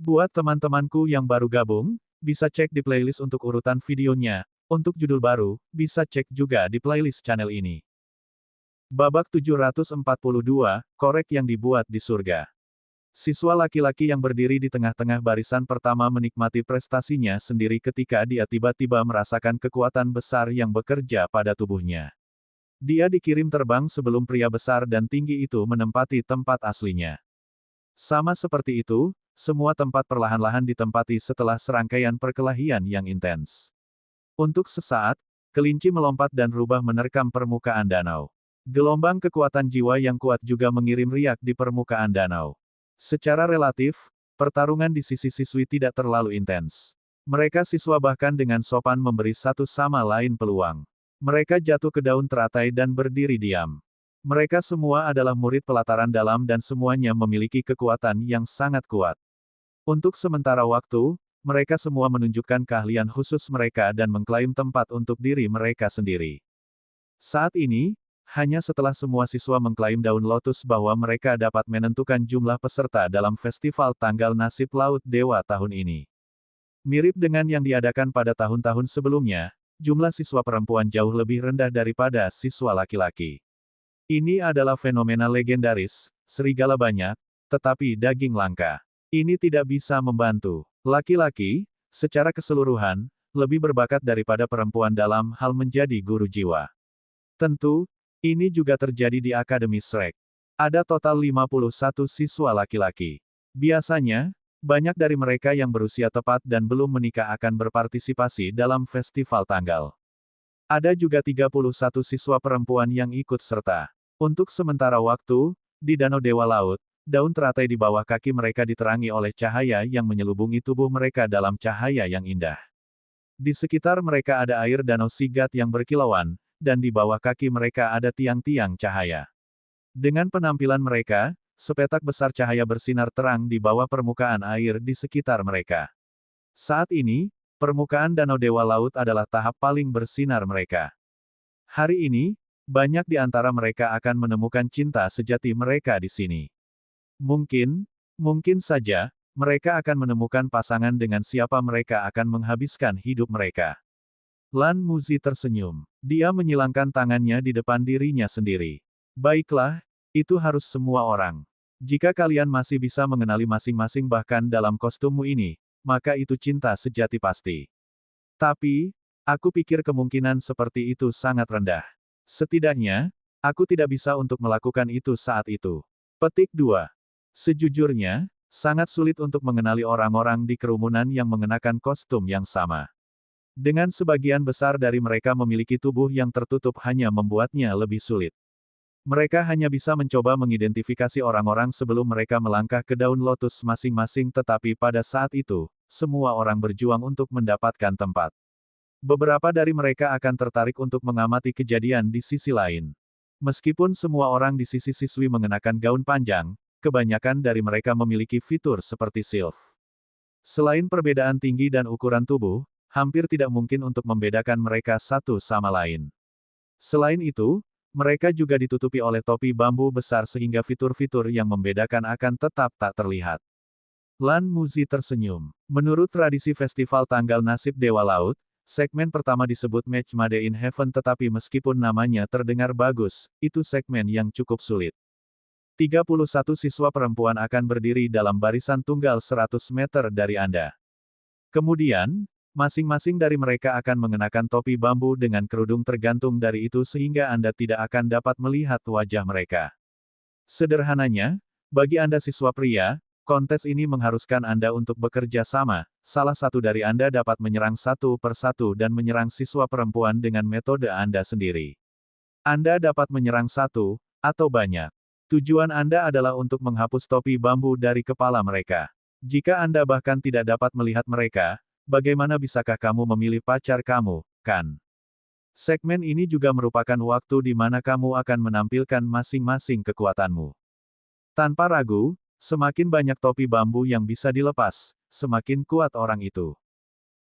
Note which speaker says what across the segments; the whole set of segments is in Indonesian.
Speaker 1: Buat teman-temanku yang baru gabung, bisa cek di playlist untuk urutan videonya. Untuk judul baru, bisa cek juga di playlist channel ini. Babak 742, korek yang dibuat di surga. Siswa laki-laki yang berdiri di tengah-tengah barisan pertama menikmati prestasinya sendiri ketika dia tiba-tiba merasakan kekuatan besar yang bekerja pada tubuhnya. Dia dikirim terbang sebelum pria besar dan tinggi itu menempati tempat aslinya. Sama seperti itu, semua tempat perlahan-lahan ditempati setelah serangkaian perkelahian yang intens. Untuk sesaat, kelinci melompat dan rubah menerkam permukaan danau. Gelombang kekuatan jiwa yang kuat juga mengirim riak di permukaan danau. Secara relatif, pertarungan di sisi siswi tidak terlalu intens. Mereka siswa bahkan dengan sopan memberi satu sama lain peluang. Mereka jatuh ke daun teratai dan berdiri diam. Mereka semua adalah murid pelataran dalam dan semuanya memiliki kekuatan yang sangat kuat. Untuk sementara waktu, mereka semua menunjukkan keahlian khusus mereka dan mengklaim tempat untuk diri mereka sendiri. Saat ini, hanya setelah semua siswa mengklaim daun lotus bahwa mereka dapat menentukan jumlah peserta dalam festival tanggal nasib Laut Dewa tahun ini. Mirip dengan yang diadakan pada tahun-tahun sebelumnya, jumlah siswa perempuan jauh lebih rendah daripada siswa laki-laki. Ini adalah fenomena legendaris, serigala banyak, tetapi daging langka. Ini tidak bisa membantu. Laki-laki, secara keseluruhan, lebih berbakat daripada perempuan dalam hal menjadi guru jiwa. Tentu, ini juga terjadi di Akademi Shrek. Ada total 51 siswa laki-laki. Biasanya, banyak dari mereka yang berusia tepat dan belum menikah akan berpartisipasi dalam festival tanggal. Ada juga 31 siswa perempuan yang ikut serta. Untuk sementara waktu, di Danau Dewa Laut, daun teratai di bawah kaki mereka diterangi oleh cahaya yang menyelubungi tubuh mereka dalam cahaya yang indah. Di sekitar mereka ada air danau Sigat yang berkilauan, dan di bawah kaki mereka ada tiang-tiang cahaya. Dengan penampilan mereka, sepetak besar cahaya bersinar terang di bawah permukaan air di sekitar mereka. Saat ini, permukaan Danau Dewa Laut adalah tahap paling bersinar mereka. Hari ini, banyak di antara mereka akan menemukan cinta sejati mereka di sini. Mungkin saja, mereka akan menemukan pasangan dengan siapa mereka akan menghabiskan hidup mereka. Lan Muzi tersenyum. Dia menyilangkan tangannya di depan dirinya sendiri. Baiklah, itu harus semua orang. Jika kalian masih bisa mengenali masing-masing bahkan dalam kostummu ini, maka itu cinta sejati pasti. Tapi, aku pikir kemungkinan seperti itu sangat rendah. Setidaknya, aku tidak bisa untuk melakukan itu saat itu. Petik 2. Sejujurnya, sangat sulit untuk mengenali orang-orang di kerumunan yang mengenakan kostum yang sama. Dengan sebagian besar dari mereka memiliki tubuh yang tertutup hanya membuatnya lebih sulit. Mereka hanya bisa mencoba mengidentifikasi orang-orang sebelum mereka melangkah ke daun lotus masing-masing tetapi pada saat itu, semua orang berjuang untuk mendapatkan tempat. Beberapa dari mereka akan tertarik untuk mengamati kejadian di sisi lain. Meskipun semua orang di sisi siswi mengenakan gaun panjang, kebanyakan dari mereka memiliki fitur seperti sylph. Selain perbedaan tinggi dan ukuran tubuh, hampir tidak mungkin untuk membedakan mereka satu sama lain. Selain itu, mereka juga ditutupi oleh topi bambu besar sehingga fitur-fitur yang membedakan akan tetap tak terlihat. Lan Muzi tersenyum. Menurut tradisi festival tanggal nasib Dewa Laut, segmen pertama disebut Match Made in Heaven tetapi meskipun namanya terdengar bagus, itu segmen yang cukup sulit. 31 siswa perempuan akan berdiri dalam barisan tunggal 100 meter dari Anda. Kemudian, masing-masing dari mereka akan mengenakan topi bambu dengan kerudung tergantung dari itu sehingga Anda tidak akan dapat melihat wajah mereka. Sederhananya, bagi Anda siswa pria, kontes ini mengharuskan Anda untuk bekerja sama, salah satu dari Anda dapat menyerang satu persatu dan menyerang siswa perempuan dengan metode Anda sendiri. Anda dapat menyerang satu, atau banyak. Tujuan Anda adalah untuk menghapus topi bambu dari kepala mereka. Jika Anda bahkan tidak dapat melihat mereka, bagaimana bisakah kamu memilih pacar kamu, kan? Segmen ini juga merupakan waktu di mana kamu akan menampilkan masing-masing kekuatanmu. Tanpa ragu, semakin banyak topi bambu yang bisa dilepas, semakin kuat orang itu.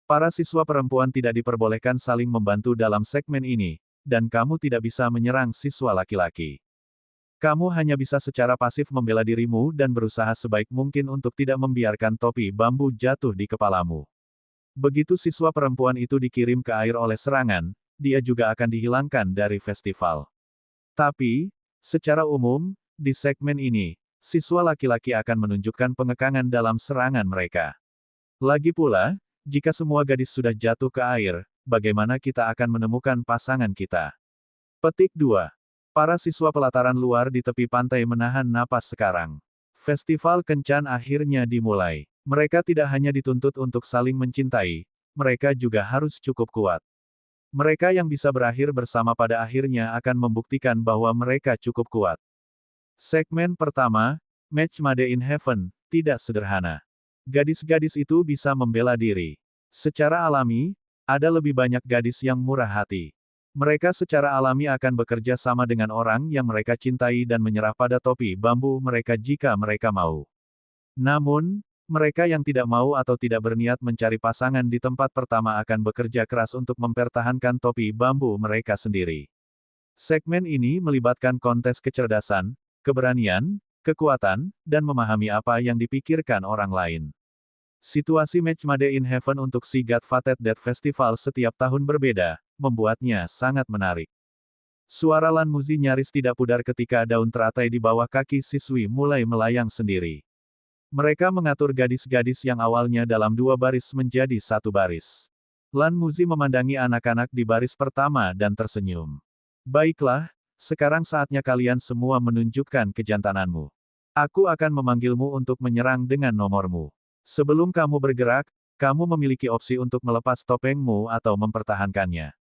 Speaker 1: Para siswa perempuan tidak diperbolehkan saling membantu dalam segmen ini, dan kamu tidak bisa menyerang siswa laki-laki. Kamu hanya bisa secara pasif membela dirimu dan berusaha sebaik mungkin untuk tidak membiarkan topi bambu jatuh di kepalamu. Begitu siswa perempuan itu dikirim ke air oleh serangan, dia juga akan dihilangkan dari festival. Tapi, secara umum, di segmen ini, siswa laki-laki akan menunjukkan pengekangan dalam serangan mereka. Lagi pula, jika semua gadis sudah jatuh ke air, bagaimana kita akan menemukan pasangan kita? Petik 2. Para siswa pelataran luar di tepi pantai menahan napas sekarang. Festival kencan akhirnya dimulai. Mereka tidak hanya dituntut untuk saling mencintai, mereka juga harus cukup kuat. Mereka yang bisa berakhir bersama pada akhirnya akan membuktikan bahwa mereka cukup kuat. Segmen pertama, Match Made in Heaven, tidak sederhana. Gadis-gadis itu bisa membela diri. Secara alami, ada lebih banyak gadis yang murah hati. Mereka secara alami akan bekerja sama dengan orang yang mereka cintai dan menyerah pada topi bambu mereka jika mereka mau. Namun, mereka yang tidak mau atau tidak berniat mencari pasangan di tempat pertama akan bekerja keras untuk mempertahankan topi bambu mereka sendiri. Segmen ini melibatkan kontes kecerdasan, keberanian, kekuatan, dan memahami apa yang dipikirkan orang lain. Situasi Match Made in Heaven untuk si God Fated Dead Festival setiap tahun berbeda, membuatnya sangat menarik. Suara Lan Muzi nyaris tidak pudar ketika daun teratai di bawah kaki siswi mulai melayang sendiri. Mereka mengatur gadis-gadis yang awalnya dalam dua baris menjadi satu baris. Lan Muzi memandangi anak-anak di baris pertama dan tersenyum. Baiklah, sekarang saatnya kalian semua menunjukkan kejantananmu. Aku akan memanggilmu untuk menyerang dengan nomormu. Sebelum kamu bergerak, kamu memiliki opsi untuk melepas topengmu atau mempertahankannya.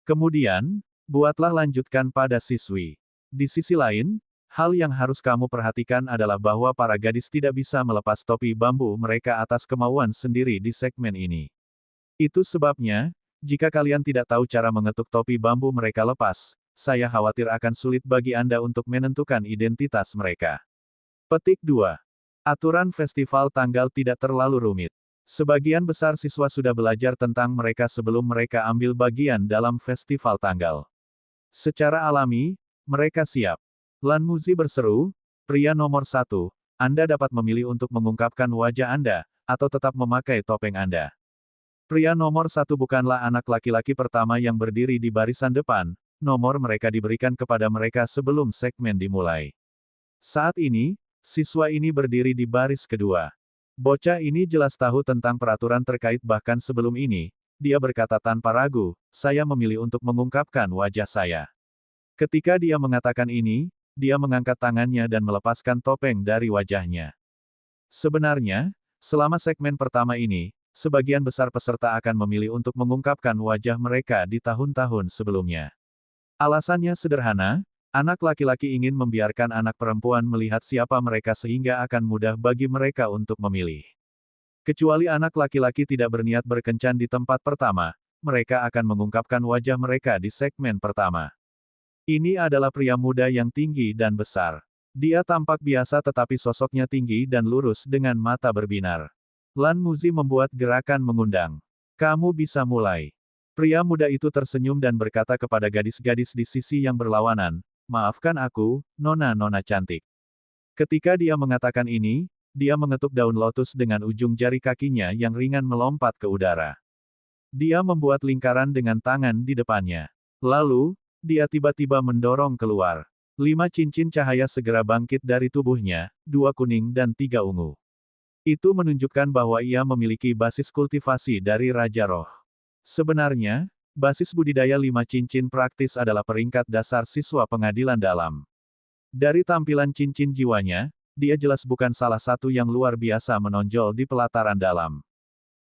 Speaker 1: Kemudian, buatlah lanjutkan pada siswi. Di sisi lain, hal yang harus kamu perhatikan adalah bahwa para gadis tidak bisa melepas topi bambu mereka atas kemauan sendiri di segmen ini. Itu sebabnya, jika kalian tidak tahu cara mengetuk topi bambu mereka lepas, saya khawatir akan sulit bagi Anda untuk menentukan identitas mereka. Petik 2. Aturan festival tanggal tidak terlalu rumit. Sebagian besar siswa sudah belajar tentang mereka sebelum mereka ambil bagian dalam festival tanggal. Secara alami, mereka siap. Lan Muzi berseru, pria nomor 1, Anda dapat memilih untuk mengungkapkan wajah Anda, atau tetap memakai topeng Anda. Pria nomor 1 bukanlah anak laki-laki pertama yang berdiri di barisan depan, nomor mereka diberikan kepada mereka sebelum segmen dimulai. Saat ini, siswa ini berdiri di baris kedua. Bocah ini jelas tahu tentang peraturan terkait bahkan sebelum ini, dia berkata tanpa ragu, saya memilih untuk mengungkapkan wajah saya. Ketika dia mengatakan ini, dia mengangkat tangannya dan melepaskan topeng dari wajahnya. Sebenarnya, selama segmen pertama ini, sebagian besar peserta akan memilih untuk mengungkapkan wajah mereka di tahun-tahun sebelumnya. Alasannya sederhana, anak laki-laki ingin membiarkan anak perempuan melihat siapa mereka sehingga akan mudah bagi mereka untuk memilih. Kecuali anak laki-laki tidak berniat berkencan di tempat pertama, mereka akan mengungkapkan wajah mereka di segmen pertama. Ini adalah pria muda yang tinggi dan besar. Dia tampak biasa tetapi sosoknya tinggi dan lurus dengan mata berbinar. Lan Muzi membuat gerakan mengundang. Kamu bisa mulai. Pria muda itu tersenyum dan berkata kepada gadis-gadis di sisi yang berlawanan, maafkan aku, nona-nona cantik. Ketika dia mengatakan ini, dia mengetuk daun lotus dengan ujung jari kakinya yang ringan melompat ke udara. Dia membuat lingkaran dengan tangan di depannya. Lalu, dia tiba-tiba mendorong keluar. 5 cincin cahaya segera bangkit dari tubuhnya, 2 kuning dan 3 ungu. Itu menunjukkan bahwa ia memiliki basis kultivasi dari Raja Roh. Sebenarnya, basis budidaya 5 cincin praktis adalah peringkat dasar siswa pengadilan dalam. Dari tampilan cincin jiwanya, dia jelas bukan salah satu yang luar biasa menonjol di pelataran dalam.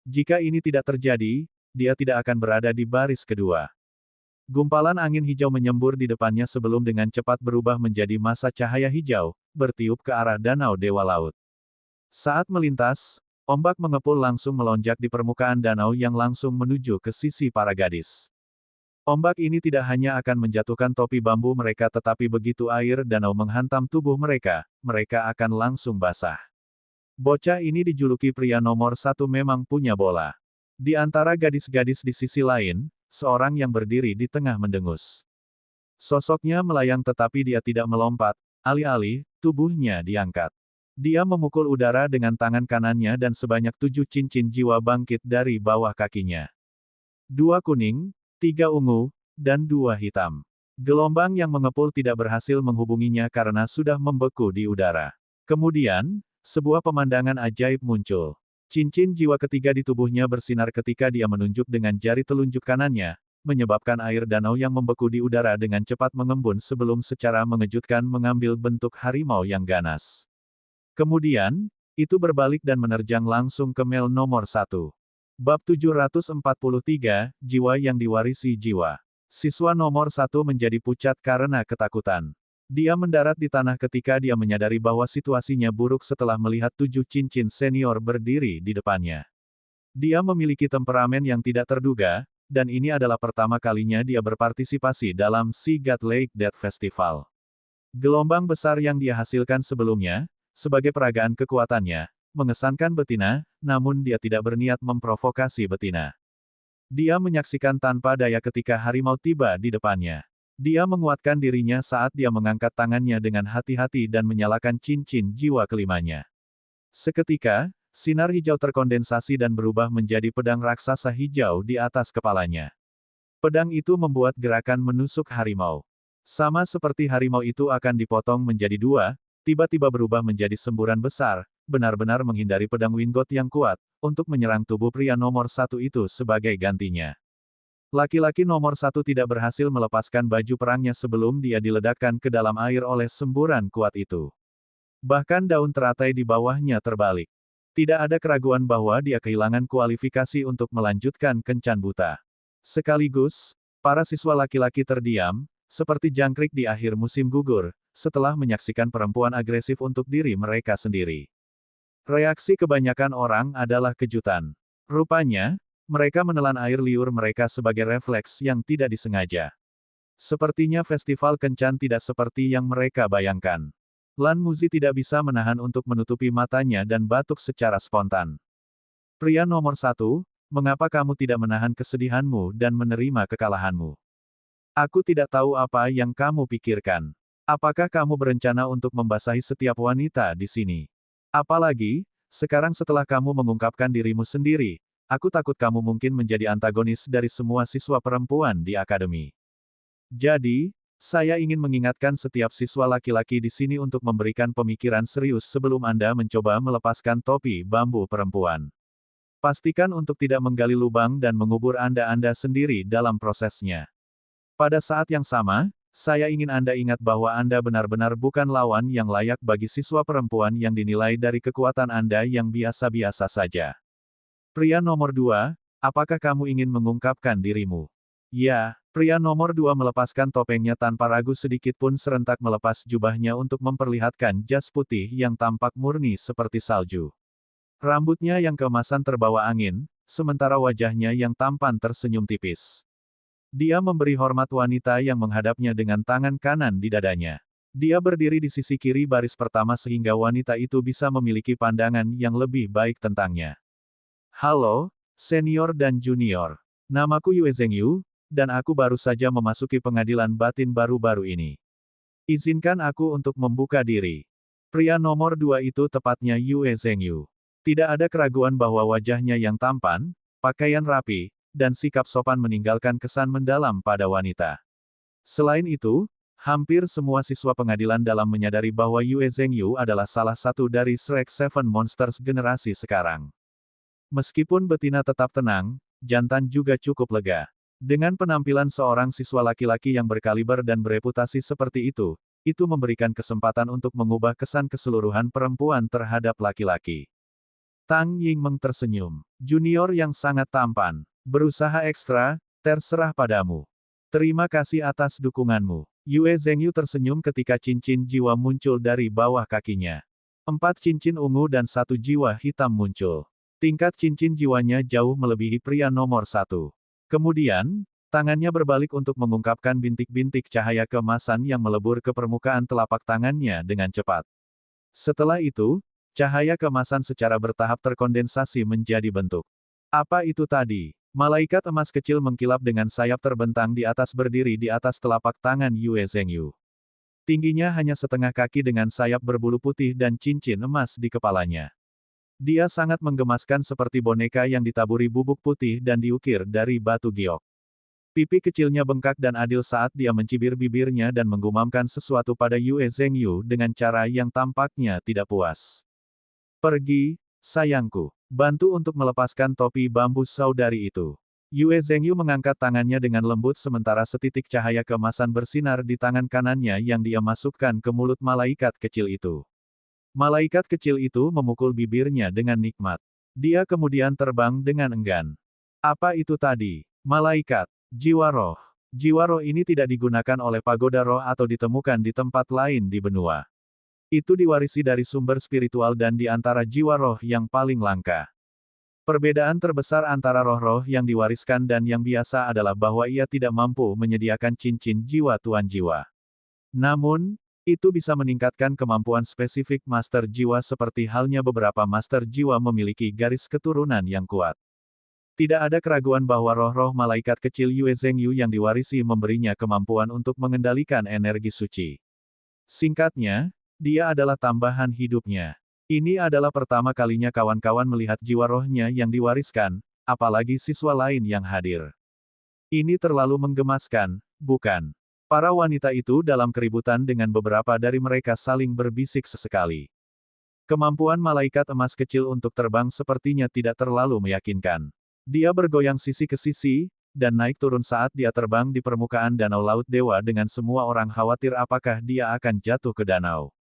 Speaker 1: Jika ini tidak terjadi, dia tidak akan berada di baris kedua. Gumpalan angin hijau menyembur di depannya sebelum dengan cepat berubah menjadi massa cahaya hijau, bertiup ke arah danau Dewa Laut. Saat melintas, ombak mengepul langsung melonjak di permukaan danau yang langsung menuju ke sisi para gadis. Ombak ini tidak hanya akan menjatuhkan topi bambu mereka tetapi begitu air danau menghantam tubuh mereka, mereka akan langsung basah. Bocah ini dijuluki pria nomor 1 memang punya bola. Di antara gadis-gadis di sisi lain, seorang yang berdiri di tengah mendengus. Sosoknya melayang tetapi dia tidak melompat, Alih-alih, tubuhnya diangkat. Dia memukul udara dengan tangan kanannya dan sebanyak 7 cincin jiwa bangkit dari bawah kakinya. 2 kuning, 3 ungu, dan 2 hitam. Gelombang yang mengepul tidak berhasil menghubunginya karena sudah membeku di udara. Kemudian, sebuah pemandangan ajaib muncul. Cincin jiwa ketiga di tubuhnya bersinar ketika dia menunjuk dengan jari telunjuk kanannya, menyebabkan air danau yang membeku di udara dengan cepat mengembun sebelum secara mengejutkan mengambil bentuk harimau yang ganas. Kemudian, itu berbalik dan menerjang langsung ke Mel nomor 1. Bab 743, Jiwa yang diwarisi jiwa. Siswa nomor 1 menjadi pucat karena ketakutan. Dia mendarat di tanah ketika dia menyadari bahwa situasinya buruk setelah melihat 7 cincin senior berdiri di depannya. Dia memiliki temperamen yang tidak terduga, dan ini adalah pertama kalinya dia berpartisipasi dalam Sea God Lake Death Festival. Gelombang besar yang dia hasilkan sebelumnya, sebagai peragaan kekuatannya, mengesankan betina, namun dia tidak berniat memprovokasi betina. Dia menyaksikan tanpa daya ketika harimau tiba di depannya. Dia menguatkan dirinya saat dia mengangkat tangannya dengan hati-hati dan menyalakan cincin jiwa kelimanya. Seketika, sinar hijau terkondensasi dan berubah menjadi pedang raksasa hijau di atas kepalanya. Pedang itu membuat gerakan menusuk harimau. Sama seperti harimau itu akan dipotong menjadi 2, tiba-tiba berubah menjadi semburan besar, benar-benar menghindari pedang Wingot yang kuat, untuk menyerang tubuh pria nomor 1 itu sebagai gantinya. Laki-laki nomor 1 tidak berhasil melepaskan baju perangnya sebelum dia diledakkan ke dalam air oleh semburan kuat itu. Bahkan daun teratai di bawahnya terbalik. Tidak ada keraguan bahwa dia kehilangan kualifikasi untuk melanjutkan kencan buta. Sekaligus, para siswa laki-laki terdiam, seperti jangkrik di akhir musim gugur, setelah menyaksikan perempuan agresif untuk diri mereka sendiri. Reaksi kebanyakan orang adalah kejutan. Rupanya, mereka menelan air liur mereka sebagai refleks yang tidak disengaja. Sepertinya festival kencan tidak seperti yang mereka bayangkan. Lan Muzi tidak bisa menahan untuk menutupi matanya dan batuk secara spontan. Pria nomor 1, mengapa kamu tidak menahan kesedihanmu dan menerima kekalahanmu? Aku tidak tahu apa yang kamu pikirkan. Apakah kamu berencana untuk membasahi setiap wanita di sini? Apalagi, sekarang setelah kamu mengungkapkan dirimu sendiri, aku takut kamu mungkin menjadi antagonis dari semua siswa perempuan di akademi. Jadi, saya ingin mengingatkan setiap siswa laki-laki di sini untuk memberikan pemikiran serius sebelum Anda mencoba melepaskan topi bambu perempuan. Pastikan untuk tidak menggali lubang dan mengubur Anda sendiri dalam prosesnya. Pada saat yang sama, saya ingin Anda ingat bahwa Anda benar-benar bukan lawan yang layak bagi siswa perempuan yang dinilai dari kekuatan Anda yang biasa-biasa saja. Pria nomor 2, apakah kamu ingin mengungkapkan dirimu? Ya, pria nomor 2 melepaskan topengnya tanpa ragu sedikit pun serentak melepas jubahnya untuk memperlihatkan jas putih yang tampak murni seperti salju. Rambutnya yang keemasan terbawa angin, sementara wajahnya yang tampan tersenyum tipis. Dia memberi hormat wanita yang menghadapnya dengan tangan kanan di dadanya. Dia berdiri di sisi kiri baris pertama sehingga wanita itu bisa memiliki pandangan yang lebih baik tentangnya. Halo, senior dan junior. Namaku Yue Zhengyu, dan aku baru saja memasuki pengadilan batin baru-baru ini. Izinkan aku untuk membuka diri. Pria nomor 2 itu tepatnya Yue Zhengyu. Tidak ada keraguan bahwa wajahnya yang tampan, pakaian rapi, dan sikap sopan meninggalkan kesan mendalam pada wanita. Selain itu, hampir semua siswa pengadilan dalam menyadari bahwa Yue Zhengyu adalah salah satu dari Shrek Seven Monsters generasi sekarang. Meskipun betina tetap tenang, jantan juga cukup lega. Dengan penampilan seorang siswa laki-laki yang berkaliber dan bereputasi seperti itu memberikan kesempatan untuk mengubah kesan keseluruhan perempuan terhadap laki-laki. Tang Yingmeng tersenyum. Junior yang sangat tampan. Berusaha ekstra, terserah padamu. Terima kasih atas dukunganmu. Yue Zhengyu tersenyum ketika cincin jiwa muncul dari bawah kakinya. 4 cincin ungu dan 1 jiwa hitam muncul. Tingkat cincin jiwanya jauh melebihi pria nomor 1. Kemudian, tangannya berbalik untuk mengungkapkan bintik-bintik cahaya keemasan yang melebur ke permukaan telapak tangannya dengan cepat. Setelah itu, cahaya keemasan secara bertahap terkondensasi menjadi bentuk. Apa itu tadi? Malaikat emas kecil mengkilap dengan sayap terbentang di atas berdiri di atas telapak tangan Yue Zhengyu. Tingginya hanya setengah kaki dengan sayap berbulu putih dan cincin emas di kepalanya. Dia sangat menggemaskan seperti boneka yang ditaburi bubuk putih dan diukir dari batu giok. Pipi kecilnya bengkak dan adil saat dia mencibir bibirnya dan menggumamkan sesuatu pada Yue Zhengyu dengan cara yang tampaknya tidak puas. Pergi, sayangku. Bantu untuk melepaskan topi bambu saudari itu. Yue Zhengyu mengangkat tangannya dengan lembut sementara setitik cahaya keemasan bersinar di tangan kanannya yang dia masukkan ke mulut malaikat kecil itu. Malaikat kecil itu memukul bibirnya dengan nikmat. Dia kemudian terbang dengan enggan. Apa itu tadi? Malaikat. Jiwa roh. Jiwa roh ini tidak digunakan oleh pagoda roh atau ditemukan di tempat lain di benua. Itu diwarisi dari sumber spiritual dan di antara jiwa roh yang paling langka. Perbedaan terbesar antara roh-roh yang diwariskan dan yang biasa adalah bahwa ia tidak mampu menyediakan cincin jiwa tuan jiwa. Namun, itu bisa meningkatkan kemampuan spesifik master jiwa seperti halnya beberapa master jiwa memiliki garis keturunan yang kuat. Tidak ada keraguan bahwa roh-roh malaikat kecil Yue Zhengyu yang diwarisi memberinya kemampuan untuk mengendalikan energi suci. Singkatnya, dia adalah tambahan hidupnya. Ini adalah pertama kalinya kawan-kawan melihat jiwa rohnya yang diwariskan, apalagi siswa lain yang hadir. Ini terlalu menggemaskan, bukan? Para wanita itu dalam keributan dengan beberapa dari mereka saling berbisik sesekali. Kemampuan malaikat emas kecil untuk terbang sepertinya tidak terlalu meyakinkan. Dia bergoyang sisi ke sisi, dan naik turun saat dia terbang di permukaan danau Laut Dewa dengan semua orang khawatir apakah dia akan jatuh ke danau.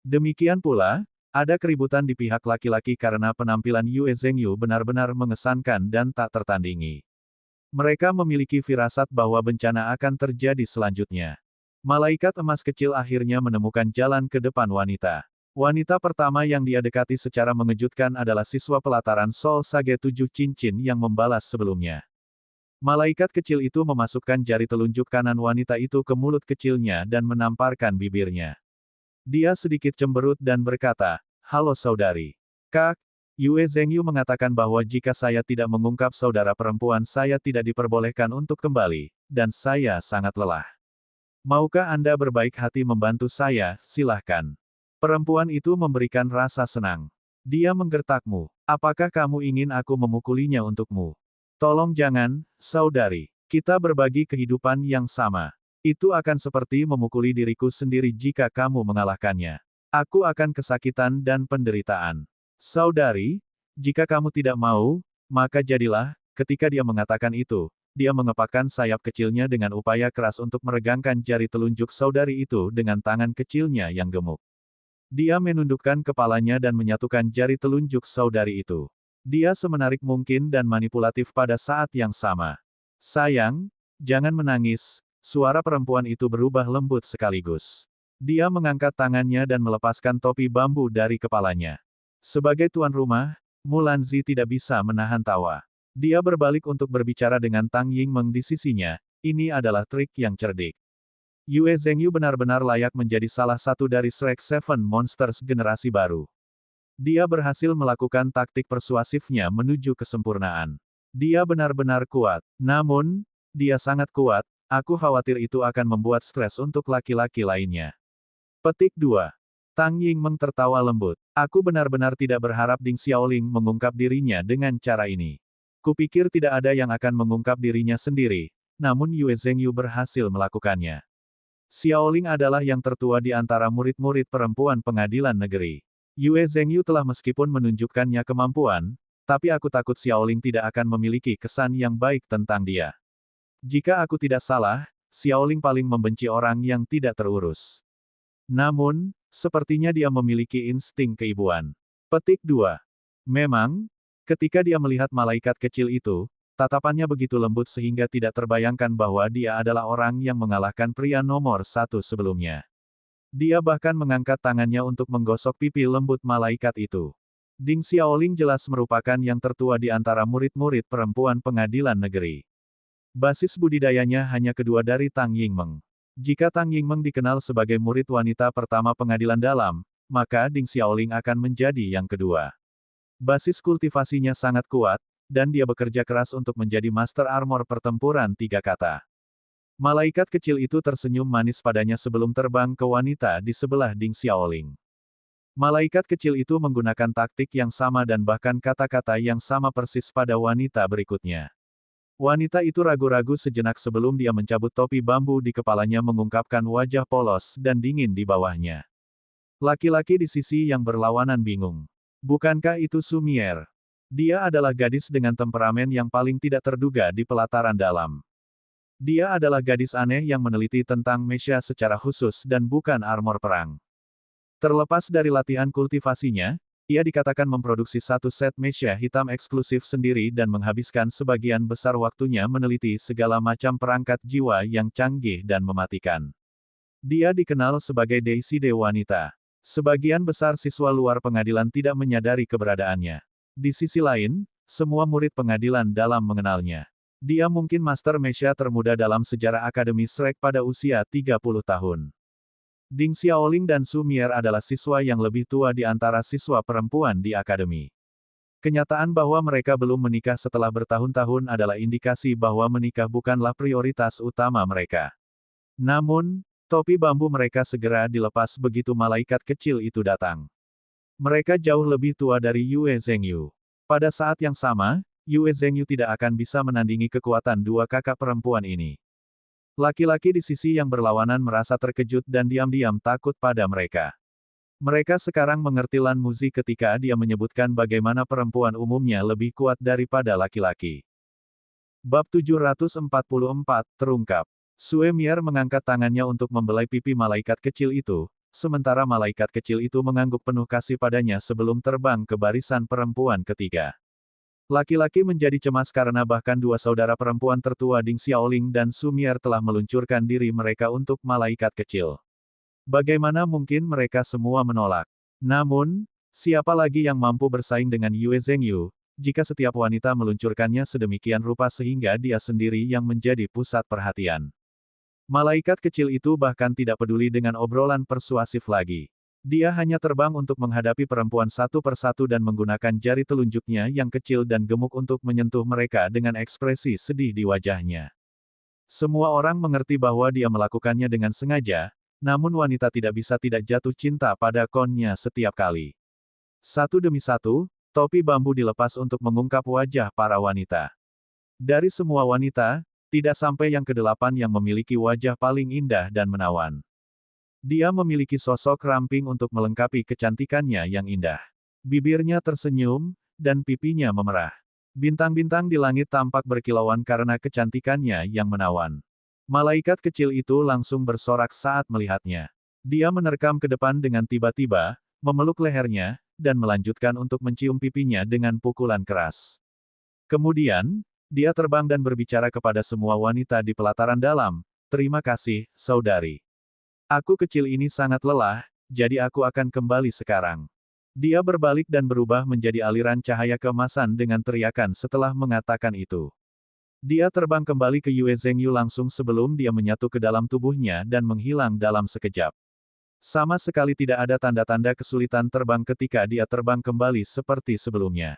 Speaker 1: Demikian pula, ada keributan di pihak laki-laki karena penampilan Yue Zhengyu benar-benar mengesankan dan tak tertandingi. Mereka memiliki firasat bahwa bencana akan terjadi selanjutnya. Malaikat emas kecil akhirnya menemukan jalan ke depan wanita. Wanita pertama yang dia dekati secara mengejutkan adalah siswa pelataran Sol Sage 7 cincin yang membalas sebelumnya. Malaikat kecil itu memasukkan jari telunjuk kanan wanita itu ke mulut kecilnya dan menamparkan bibirnya. Dia sedikit cemberut dan berkata, "Halo saudari. Kak, Yue Zhengyu mengatakan bahwa jika saya tidak mengungkap saudara perempuan saya tidak diperbolehkan untuk kembali, dan saya sangat lelah. Maukah Anda berbaik hati membantu saya, silahkan." Perempuan itu memberikan rasa senang. Dia menggertakmu. "Apakah kamu ingin aku memukulinya untukmu?" "Tolong jangan, saudari. Kita berbagi kehidupan yang sama. Itu akan seperti memukuli diriku sendiri jika kamu mengalahkannya. Aku akan kesakitan dan penderitaan. Saudari, jika kamu tidak mau, maka jadilah." Ketika dia mengatakan itu, dia mengepakkan sayap kecilnya dengan upaya keras untuk meregangkan jari telunjuk saudari itu dengan tangan kecilnya yang gemuk. Dia menundukkan kepalanya dan menyatukan jari telunjuk saudari itu. Dia semenarik mungkin dan manipulatif pada saat yang sama. "Sayang, jangan menangis." Suara perempuan itu berubah lembut sekaligus. Dia mengangkat tangannya dan melepaskan topi bambu dari kepalanya. Sebagai tuan rumah, Mulanzi tidak bisa menahan tawa. Dia berbalik untuk berbicara dengan Tang Yingmeng di sisinya. Ini adalah trik yang cerdik. Yue Zhengyu benar-benar layak menjadi salah satu dari Shrek Seven Monsters generasi baru. Dia berhasil melakukan taktik persuasifnya menuju kesempurnaan. Dia benar-benar kuat. Namun, dia sangat kuat. Aku khawatir itu akan membuat stres untuk laki-laki lainnya. Petik 2. Tang Yingmeng tertawa lembut. Aku benar-benar tidak berharap Ding Xiaoling mengungkap dirinya dengan cara ini. Kupikir tidak ada yang akan mengungkap dirinya sendiri, namun Yue Zhengyu berhasil melakukannya. Xiaoling adalah yang tertua di antara murid-murid perempuan pengadilan negeri. Yue Zhengyu telah meskipun menunjukkannya kemampuan, tapi aku takut Xiaoling tidak akan memiliki kesan yang baik tentang dia. Jika aku tidak salah, Xiaoling paling membenci orang yang tidak terurus. Namun, sepertinya dia memiliki insting keibuan. Petik 2. Memang, ketika dia melihat malaikat kecil itu, tatapannya begitu lembut sehingga tidak terbayangkan bahwa dia adalah orang yang mengalahkan pria nomor 1 sebelumnya. Dia bahkan mengangkat tangannya untuk menggosok pipi lembut malaikat itu. Ding Xiaoling jelas merupakan yang tertua di antara murid-murid perempuan pengadilan negeri. Basis budidayanya hanya kedua dari Tang Yingmeng. Jika Tang Yingmeng dikenal sebagai murid wanita pertama pengadilan dalam, maka Ding Xiaoling akan menjadi yang kedua. Basis kultivasinya sangat kuat, dan dia bekerja keras untuk menjadi Master Armor Pertempuran 3 Kata. Malaikat kecil itu tersenyum manis padanya sebelum terbang ke wanita di sebelah Ding Xiaoling. Malaikat kecil itu menggunakan taktik yang sama dan bahkan kata-kata yang sama persis pada wanita berikutnya. Wanita itu ragu-ragu sejenak sebelum dia mencabut topi bambu di kepalanya mengungkapkan wajah polos dan dingin di bawahnya. Laki-laki di sisi yang berlawanan bingung. Bukankah itu Sumier? Dia adalah gadis dengan temperamen yang paling tidak terduga di pelataran dalam. Dia adalah gadis aneh yang meneliti tentang Mesha secara khusus dan bukan armor perang. Terlepas dari latihan kultivasinya, ia dikatakan memproduksi satu set Mesha hitam eksklusif sendiri dan menghabiskan sebagian besar waktunya meneliti segala macam perangkat jiwa yang canggih dan mematikan. Dia dikenal sebagai Deiside wanita. Sebagian besar siswa luar pengadilan tidak menyadari keberadaannya. Di sisi lain, semua murid pengadilan dalam mengenalnya. Dia mungkin master Mesha termuda dalam sejarah Akademi Shrek pada usia 30 tahun. Ding Xiaoling dan Sumier adalah siswa yang lebih tua di antara siswa perempuan di akademi. Kenyataan bahwa mereka belum menikah setelah bertahun-tahun adalah indikasi bahwa menikah bukanlah prioritas utama mereka. Namun, topi bambu mereka segera dilepas begitu malaikat kecil itu datang. Mereka jauh lebih tua dari Yue Zhengyu. Pada saat yang sama, Yue Zhengyu tidak akan bisa menandingi kekuatan dua kakak perempuan ini. Laki-laki di sisi yang berlawanan merasa terkejut dan diam-diam takut pada mereka. Mereka sekarang mengerti Lan Muzi ketika dia menyebutkan bagaimana perempuan umumnya lebih kuat daripada laki-laki. Bab 744, terungkap. Suemier mengangkat tangannya untuk membelai pipi malaikat kecil itu, sementara malaikat kecil itu mengangguk penuh kasih padanya sebelum terbang ke barisan perempuan ketiga. Laki-laki menjadi cemas karena bahkan dua saudara perempuan tertua Ding Xiaoling dan Sumier telah meluncurkan diri mereka untuk malaikat kecil. Bagaimana mungkin mereka semua menolak? Namun, siapa lagi yang mampu bersaing dengan Yue Zhengyu, jika setiap wanita meluncurkannya sedemikian rupa sehingga dia sendiri yang menjadi pusat perhatian? Malaikat kecil itu bahkan tidak peduli dengan obrolan persuasif lagi. Dia hanya terbang untuk menghadapi perempuan satu persatu dan menggunakan jari telunjuknya yang kecil dan gemuk untuk menyentuh mereka dengan ekspresi sedih di wajahnya. Semua orang mengerti bahwa dia melakukannya dengan sengaja, namun wanita tidak bisa tidak jatuh cinta pada konnya setiap kali. Satu demi satu, topi bambu dilepas untuk mengungkap wajah para wanita. Dari semua wanita, tidak sampai yang kedelapan yang memiliki wajah paling indah dan menawan. Dia memiliki sosok ramping untuk melengkapi kecantikannya yang indah. Bibirnya tersenyum, dan pipinya memerah. Bintang-bintang di langit tampak berkilauan karena kecantikannya yang menawan. Malaikat kecil itu langsung bersorak saat melihatnya. Dia menerkam ke depan dengan tiba-tiba, memeluk lehernya, dan melanjutkan untuk mencium pipinya dengan pukulan keras. Kemudian, dia terbang dan berbicara kepada semua wanita di pelataran dalam, "Terima kasih, saudari. Aku kecil ini sangat lelah, jadi aku akan kembali sekarang." Dia berbalik dan berubah menjadi aliran cahaya keemasan dengan teriakan setelah mengatakan itu. Dia terbang kembali ke Yue Zhengyu langsung sebelum dia menyatu ke dalam tubuhnya dan menghilang dalam sekejap. Sama sekali tidak ada tanda-tanda kesulitan terbang ketika dia terbang kembali seperti sebelumnya.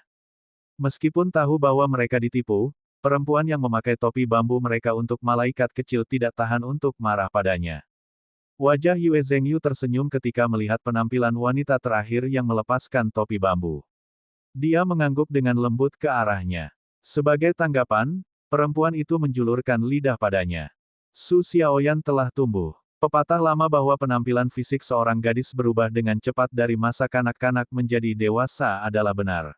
Speaker 1: Meskipun tahu bahwa mereka ditipu, perempuan yang memakai topi bambu mereka untuk malaikat kecil tidak tahan untuk marah padanya. Wajah Yue Zhengyu tersenyum ketika melihat penampilan wanita terakhir yang melepaskan topi bambu. Dia mengangguk dengan lembut ke arahnya. Sebagai tanggapan, perempuan itu menjulurkan lidah padanya. Su Xiaoyan telah tumbuh. Pepatah lama bahwa penampilan fisik seorang gadis berubah dengan cepat dari masa kanak-kanak menjadi dewasa adalah benar.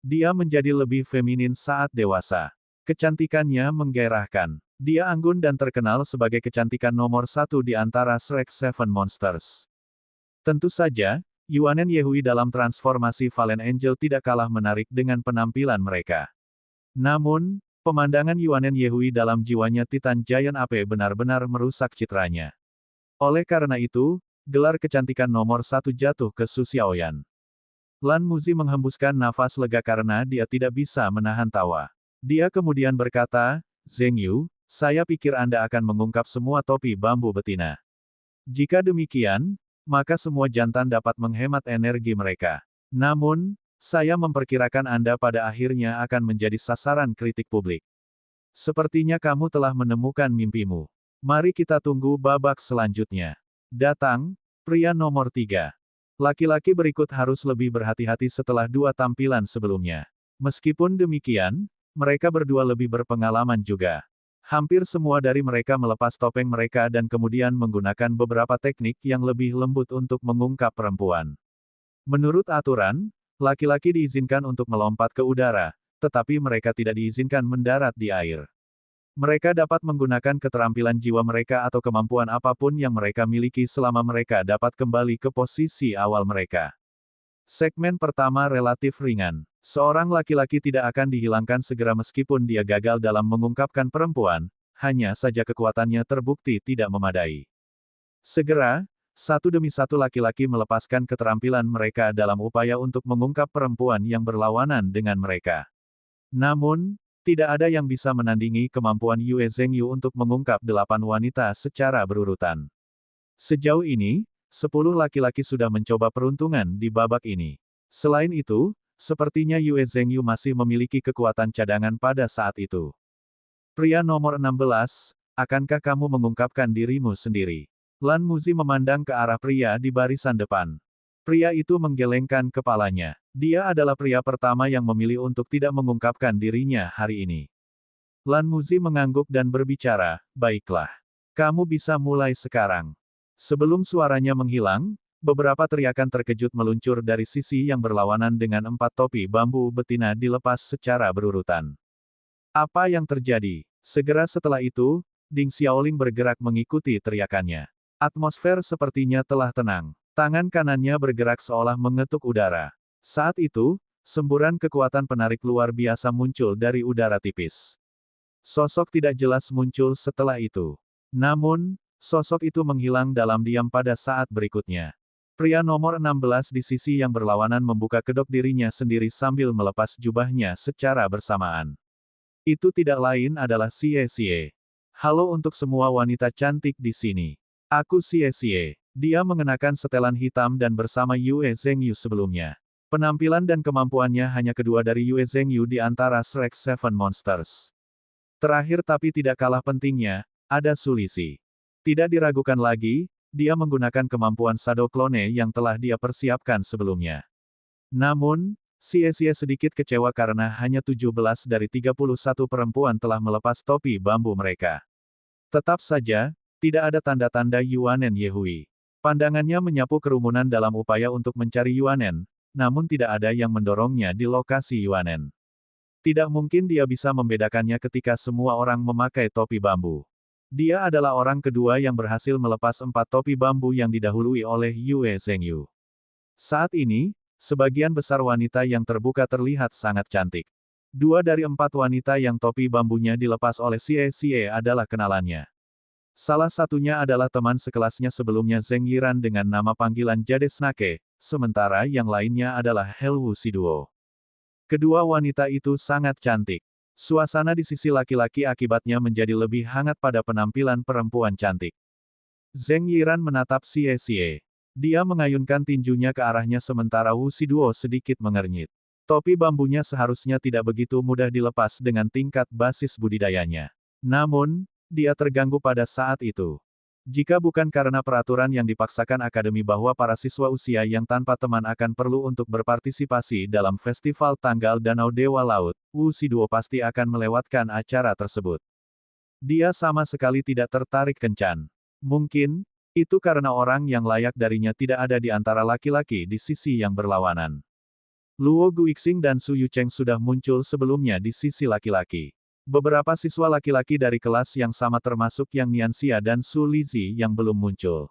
Speaker 1: Dia menjadi lebih feminin saat dewasa. Kecantikannya menggairahkan. Dia anggun dan terkenal sebagai kecantikan nomor satu di antara Shrek Seven Monsters. Tentu saja, Yuanen Yehui dalam transformasi Fallen Angel tidak kalah menarik dengan penampilan mereka. Namun, pemandangan Yuanen Yehui dalam jiwanya Titan Giant Ape benar-benar merusak citranya. Oleh karena itu, gelar kecantikan nomor satu jatuh ke Su Xiaoyan. Lan Muzi menghembuskan nafas lega karena dia tidak bisa menahan tawa. Dia kemudian berkata, "Zhengyu, saya pikir Anda akan mengungkap semua topi bambu betina. Jika demikian, maka semua jantan dapat menghemat energi mereka. Namun, saya memperkirakan Anda pada akhirnya akan menjadi sasaran kritik publik. Sepertinya kamu telah menemukan mimpimu." Mari kita tunggu babak selanjutnya. Datang, pria nomor 3. Laki-laki berikut harus lebih berhati-hati setelah dua tampilan sebelumnya. Meskipun demikian, mereka berdua lebih berpengalaman juga. Hampir semua dari mereka melepas topeng mereka dan kemudian menggunakan beberapa teknik yang lebih lembut untuk mengungkap perempuan. Menurut aturan, laki-laki diizinkan untuk melompat ke udara, tetapi mereka tidak diizinkan mendarat di air. Mereka dapat menggunakan keterampilan jiwa mereka atau kemampuan apapun yang mereka miliki selama mereka dapat kembali ke posisi awal mereka. Segmen pertama relatif ringan. Seorang laki-laki tidak akan dihilangkan segera meskipun dia gagal dalam mengungkapkan perempuan, hanya saja kekuatannya terbukti tidak memadai. Segera, satu demi satu laki-laki melepaskan keterampilan mereka dalam upaya untuk mengungkap perempuan yang berlawanan dengan mereka. Namun, tidak ada yang bisa menandingi kemampuan Yue Zhengyu untuk mengungkap 8 wanita secara berurutan. Sejauh ini, 10 laki-laki sudah mencoba peruntungan di babak ini. Selain itu, sepertinya Yue Zhengyu masih memiliki kekuatan cadangan pada saat itu. Pria nomor 16, akankah kamu mengungkapkan dirimu sendiri? Lan Muzi memandang ke arah pria di barisan depan. Pria itu menggelengkan kepalanya. Dia adalah pria pertama yang memilih untuk tidak mengungkapkan dirinya hari ini. Lan Muzi mengangguk dan berbicara, baiklah. Kamu bisa mulai sekarang. Sebelum suaranya menghilang, beberapa teriakan terkejut meluncur dari sisi yang berlawanan dengan 4 topi bambu betina dilepas secara berurutan. Apa yang terjadi? Segera setelah itu, Ding Xiaoling bergerak mengikuti teriakannya. Atmosfer sepertinya telah tenang. Tangan kanannya bergerak seolah mengetuk udara. Saat itu, semburan kekuatan penarik luar biasa muncul dari udara tipis. Sosok tidak jelas muncul setelah itu. Namun, sosok itu menghilang dalam diam pada saat berikutnya. Pria nomor 16 di sisi yang berlawanan membuka kedok dirinya sendiri sambil melepas jubahnya secara bersamaan. Itu tidak lain adalah Xie Xie. Halo untuk semua wanita cantik di sini. Aku Xie Xie. Dia mengenakan setelan hitam dan bersama Yue Zhengyu sebelumnya. Penampilan dan kemampuannya hanya kedua dari Yue Zhengyu di antara Shrek Seven Monsters. Terakhir tapi tidak kalah pentingnya, ada Su Lizhi. Tidak diragukan lagi, dia menggunakan kemampuan Shadow Clone yang telah dia persiapkan sebelumnya. Namun, Xie Xie sedikit kecewa karena hanya 17 dari 31 perempuan telah melepas topi bambu mereka. Tetap saja, tidak ada tanda-tanda Yuanen Yehui. Pandangannya menyapu kerumunan dalam upaya untuk mencari Yuanen, namun tidak ada yang mendorongnya di lokasi Yuanen. Tidak mungkin dia bisa membedakannya ketika semua orang memakai topi bambu. Dia adalah orang kedua yang berhasil melepas 4 topi bambu yang didahului oleh Yue Zhengyu. Saat ini, sebagian besar wanita yang terbuka terlihat sangat cantik. 2 dari 4 wanita yang topi bambunya dilepas oleh Xie Xie adalah kenalannya. Salah satunya adalah teman sekelasnya sebelumnya Zheng Yiran dengan nama panggilan Jade Snake, sementara yang lainnya adalah Helwu Siduo. Kedua wanita itu sangat cantik. Suasana di sisi laki-laki akibatnya menjadi lebih hangat pada penampilan perempuan cantik. Zheng Yiran menatap Xie Xie. Dia mengayunkan tinjunya ke arahnya sementara Wu Siduo sedikit mengernyit. Topi bambunya seharusnya tidak begitu mudah dilepas dengan tingkat basis budidayanya. Namun, dia terganggu pada saat itu. Jika bukan karena peraturan yang dipaksakan akademi bahwa para siswa usia yang tanpa teman akan perlu untuk berpartisipasi dalam festival tanggal Danau Dewa Laut, Wu Siduo pasti akan melewatkan acara tersebut. Dia sama sekali tidak tertarik kencan. Mungkin, itu karena orang yang layak darinya tidak ada di antara laki-laki di sisi yang berlawanan. Luo Guixing dan Su Yucheng sudah muncul sebelumnya di sisi laki-laki. Beberapa siswa laki-laki dari kelas yang sama termasuk Yang Nianxia dan Su Lizhi yang belum muncul.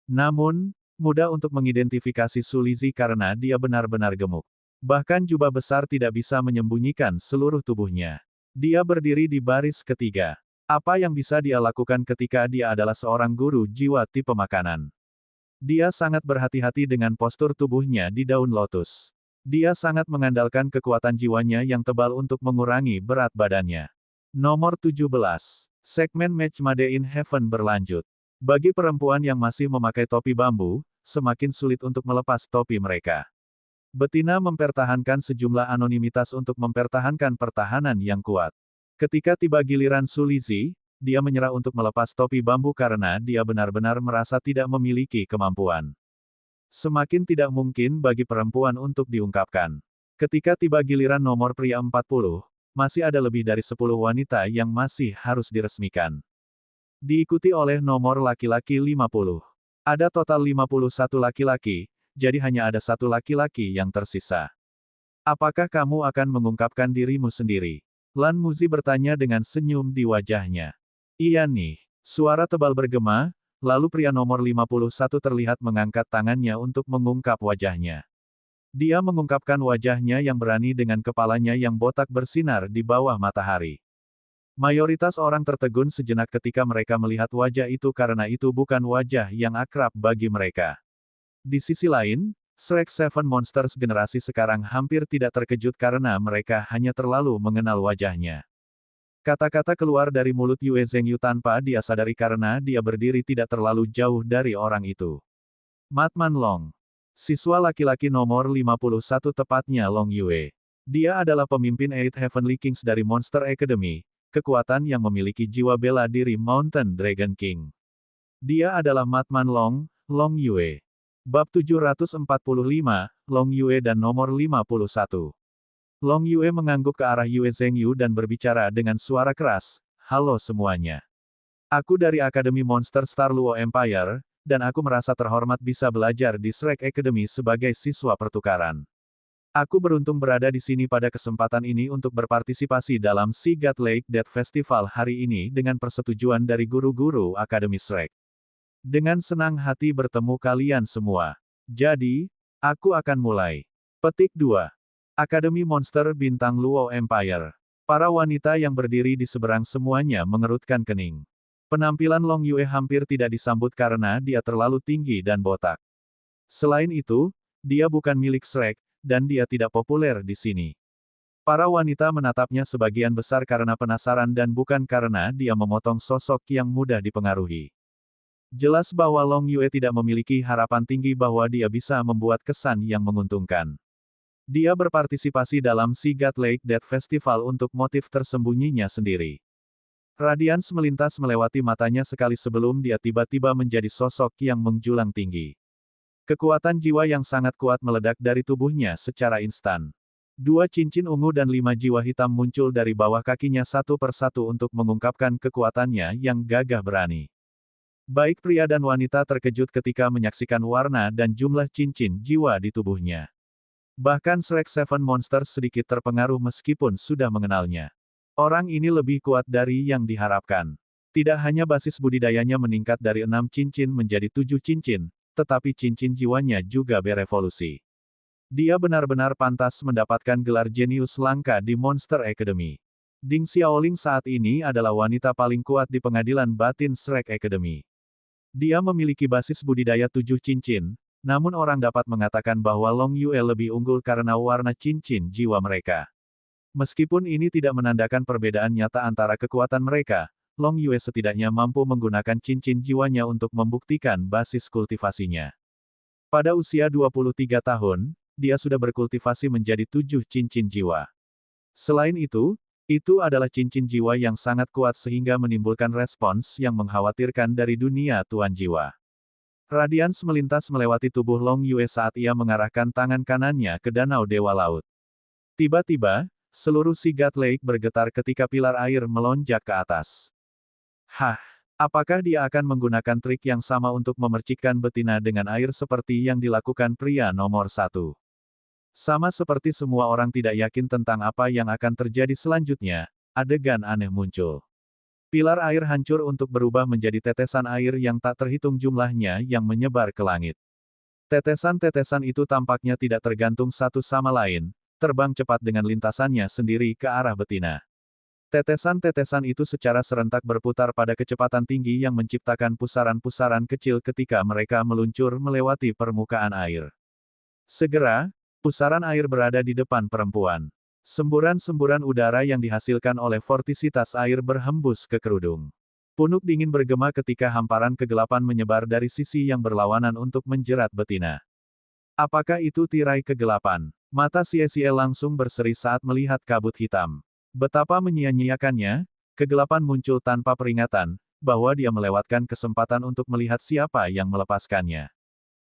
Speaker 1: Namun, mudah untuk mengidentifikasi Su Lizhi karena dia benar-benar gemuk. Bahkan jubah besar tidak bisa menyembunyikan seluruh tubuhnya. Dia berdiri di baris ketiga. Apa yang bisa dia lakukan ketika dia adalah seorang guru jiwa tipe makanan? Dia sangat berhati-hati dengan postur tubuhnya di daun lotus. Dia sangat mengandalkan kekuatan jiwanya yang tebal untuk mengurangi berat badannya. Nomor 17. Segmen Match Made in Heaven berlanjut. Bagi perempuan yang masih memakai topi bambu, semakin sulit untuk melepas topi mereka. Betina mempertahankan sejumlah anonimitas untuk mempertahankan pertahanan yang kuat. Ketika tiba giliran Su Lizhi, dia menyerah untuk melepas topi bambu karena dia benar-benar merasa tidak memiliki kemampuan. Semakin tidak mungkin bagi perempuan untuk diungkapkan. Ketika tiba giliran nomor pria 40, masih ada lebih dari 10 wanita yang masih harus diresmikan. Diikuti oleh nomor laki-laki 50. Ada total 51 laki-laki, jadi hanya ada satu laki-laki yang tersisa. Apakah kamu akan mengungkapkan dirimu sendiri? Lan Muzi bertanya dengan senyum di wajahnya. Iya nih. Suara tebal bergema, lalu pria nomor 51 terlihat mengangkat tangannya untuk mengungkap wajahnya. Dia mengungkapkan wajahnya yang berani dengan kepalanya yang botak bersinar di bawah matahari. Mayoritas orang tertegun sejenak ketika mereka melihat wajah itu karena itu bukan wajah yang akrab bagi mereka. Di sisi lain, Shrek Seven Monsters generasi sekarang hampir tidak terkejut karena mereka hanya terlalu mengenal wajahnya. Kata-kata keluar dari mulut Yue Zhengyu tanpa dia sadari karena dia berdiri tidak terlalu jauh dari orang itu. Matman Long. Siswa laki-laki nomor 51 tepatnya Long Yue. Dia adalah pemimpin Eight Heavenly Kings dari Monster Academy, kekuatan yang memiliki jiwa bela diri Mountain Dragon King. Dia adalah Matman Long, Long Yue. Bab 745, Long Yue dan nomor 51. Long Yue mengangguk ke arah Yue Zhengyu dan berbicara dengan suara keras, "Halo semuanya. Aku dari Akademi Monster Star Luo Empire, dan aku merasa terhormat bisa belajar di Shrek Academy sebagai siswa pertukaran. Aku beruntung berada di sini pada kesempatan ini untuk berpartisipasi dalam Sea God Lake Death Festival hari ini dengan persetujuan dari guru-guru Akademi Shrek. Dengan senang hati bertemu kalian semua. Jadi, aku akan mulai." Petik 2. Akademi Monster Bintang Luo Empire. Para wanita yang berdiri di seberang semuanya mengerutkan kening. Penampilan Long Yue hampir tidak disambut karena dia terlalu tinggi dan botak. Selain itu, dia bukan milik Shrek, dan dia tidak populer di sini. Para wanita menatapnya sebagian besar karena penasaran dan bukan karena dia memotong sosok yang mudah dipengaruhi. Jelas bahwa Long Yue tidak memiliki harapan tinggi bahwa dia bisa membuat kesan yang menguntungkan. Dia berpartisipasi dalam Sea God Lake Death Festival untuk motif tersembunyinya sendiri. Radians melintas melewati matanya sekali sebelum dia tiba-tiba menjadi sosok yang menjulang tinggi. Kekuatan jiwa yang sangat kuat meledak dari tubuhnya secara instan. 2 cincin ungu dan 5 jiwa hitam muncul dari bawah kakinya satu persatu untuk mengungkapkan kekuatannya yang gagah berani. Baik pria dan wanita terkejut ketika menyaksikan warna dan jumlah cincin jiwa di tubuhnya. Bahkan Shrek Seven Monsters sedikit terpengaruh meskipun sudah mengenalnya. Orang ini lebih kuat dari yang diharapkan. Tidak hanya basis budidayanya meningkat dari 6 cincin menjadi 7 cincin, tetapi cincin jiwanya juga berevolusi. Dia benar-benar pantas mendapatkan gelar jenius langka di Monster Academy. Ding Xiaoling saat ini adalah wanita paling kuat di pengadilan batin Shrek Academy. Dia memiliki basis budidaya 7 cincin, namun orang dapat mengatakan bahwa Long Yue lebih unggul karena warna cincin jiwa mereka. Meskipun ini tidak menandakan perbedaan nyata antara kekuatan mereka, Long Yue setidaknya mampu menggunakan cincin jiwanya untuk membuktikan basis kultivasinya. Pada usia 23 tahun, dia sudah berkultivasi menjadi 7 cincin jiwa. Selain itu adalah cincin jiwa yang sangat kuat sehingga menimbulkan respons yang mengkhawatirkan dari dunia tuan jiwa. Radians melintas melewati tubuh Long Yue saat ia mengarahkan tangan kanannya ke Danau Dewa Laut. Tiba-tiba, seluruh Sea God Lake bergetar ketika pilar air melonjak ke atas. Hah, apakah dia akan menggunakan trik yang sama untuk memercikkan betina dengan air seperti yang dilakukan pria nomor 1? Sama seperti semua orang tidak yakin tentang apa yang akan terjadi selanjutnya, adegan aneh muncul. Pilar air hancur untuk berubah menjadi tetesan air yang tak terhitung jumlahnya yang menyebar ke langit. Tetesan-tetesan itu tampaknya tidak tergantung satu sama lain, terbang cepat dengan lintasannya sendiri ke arah betina. Tetesan-tetesan itu secara serentak berputar pada kecepatan tinggi yang menciptakan pusaran-pusaran kecil ketika mereka meluncur melewati permukaan air. Segera, pusaran air berada di depan perempuan. Semburan-semburan udara yang dihasilkan oleh vortisitas air berhembus ke kerudung. Punuk dingin bergema ketika hamparan kegelapan menyebar dari sisi yang berlawanan untuk menjerat betina. Apakah itu tirai kegelapan? Mata Xie langsung berseri saat melihat kabut hitam. Betapa menyia-nyiakannya, kegelapan muncul tanpa peringatan, bahwa dia melewatkan kesempatan untuk melihat siapa yang melepaskannya.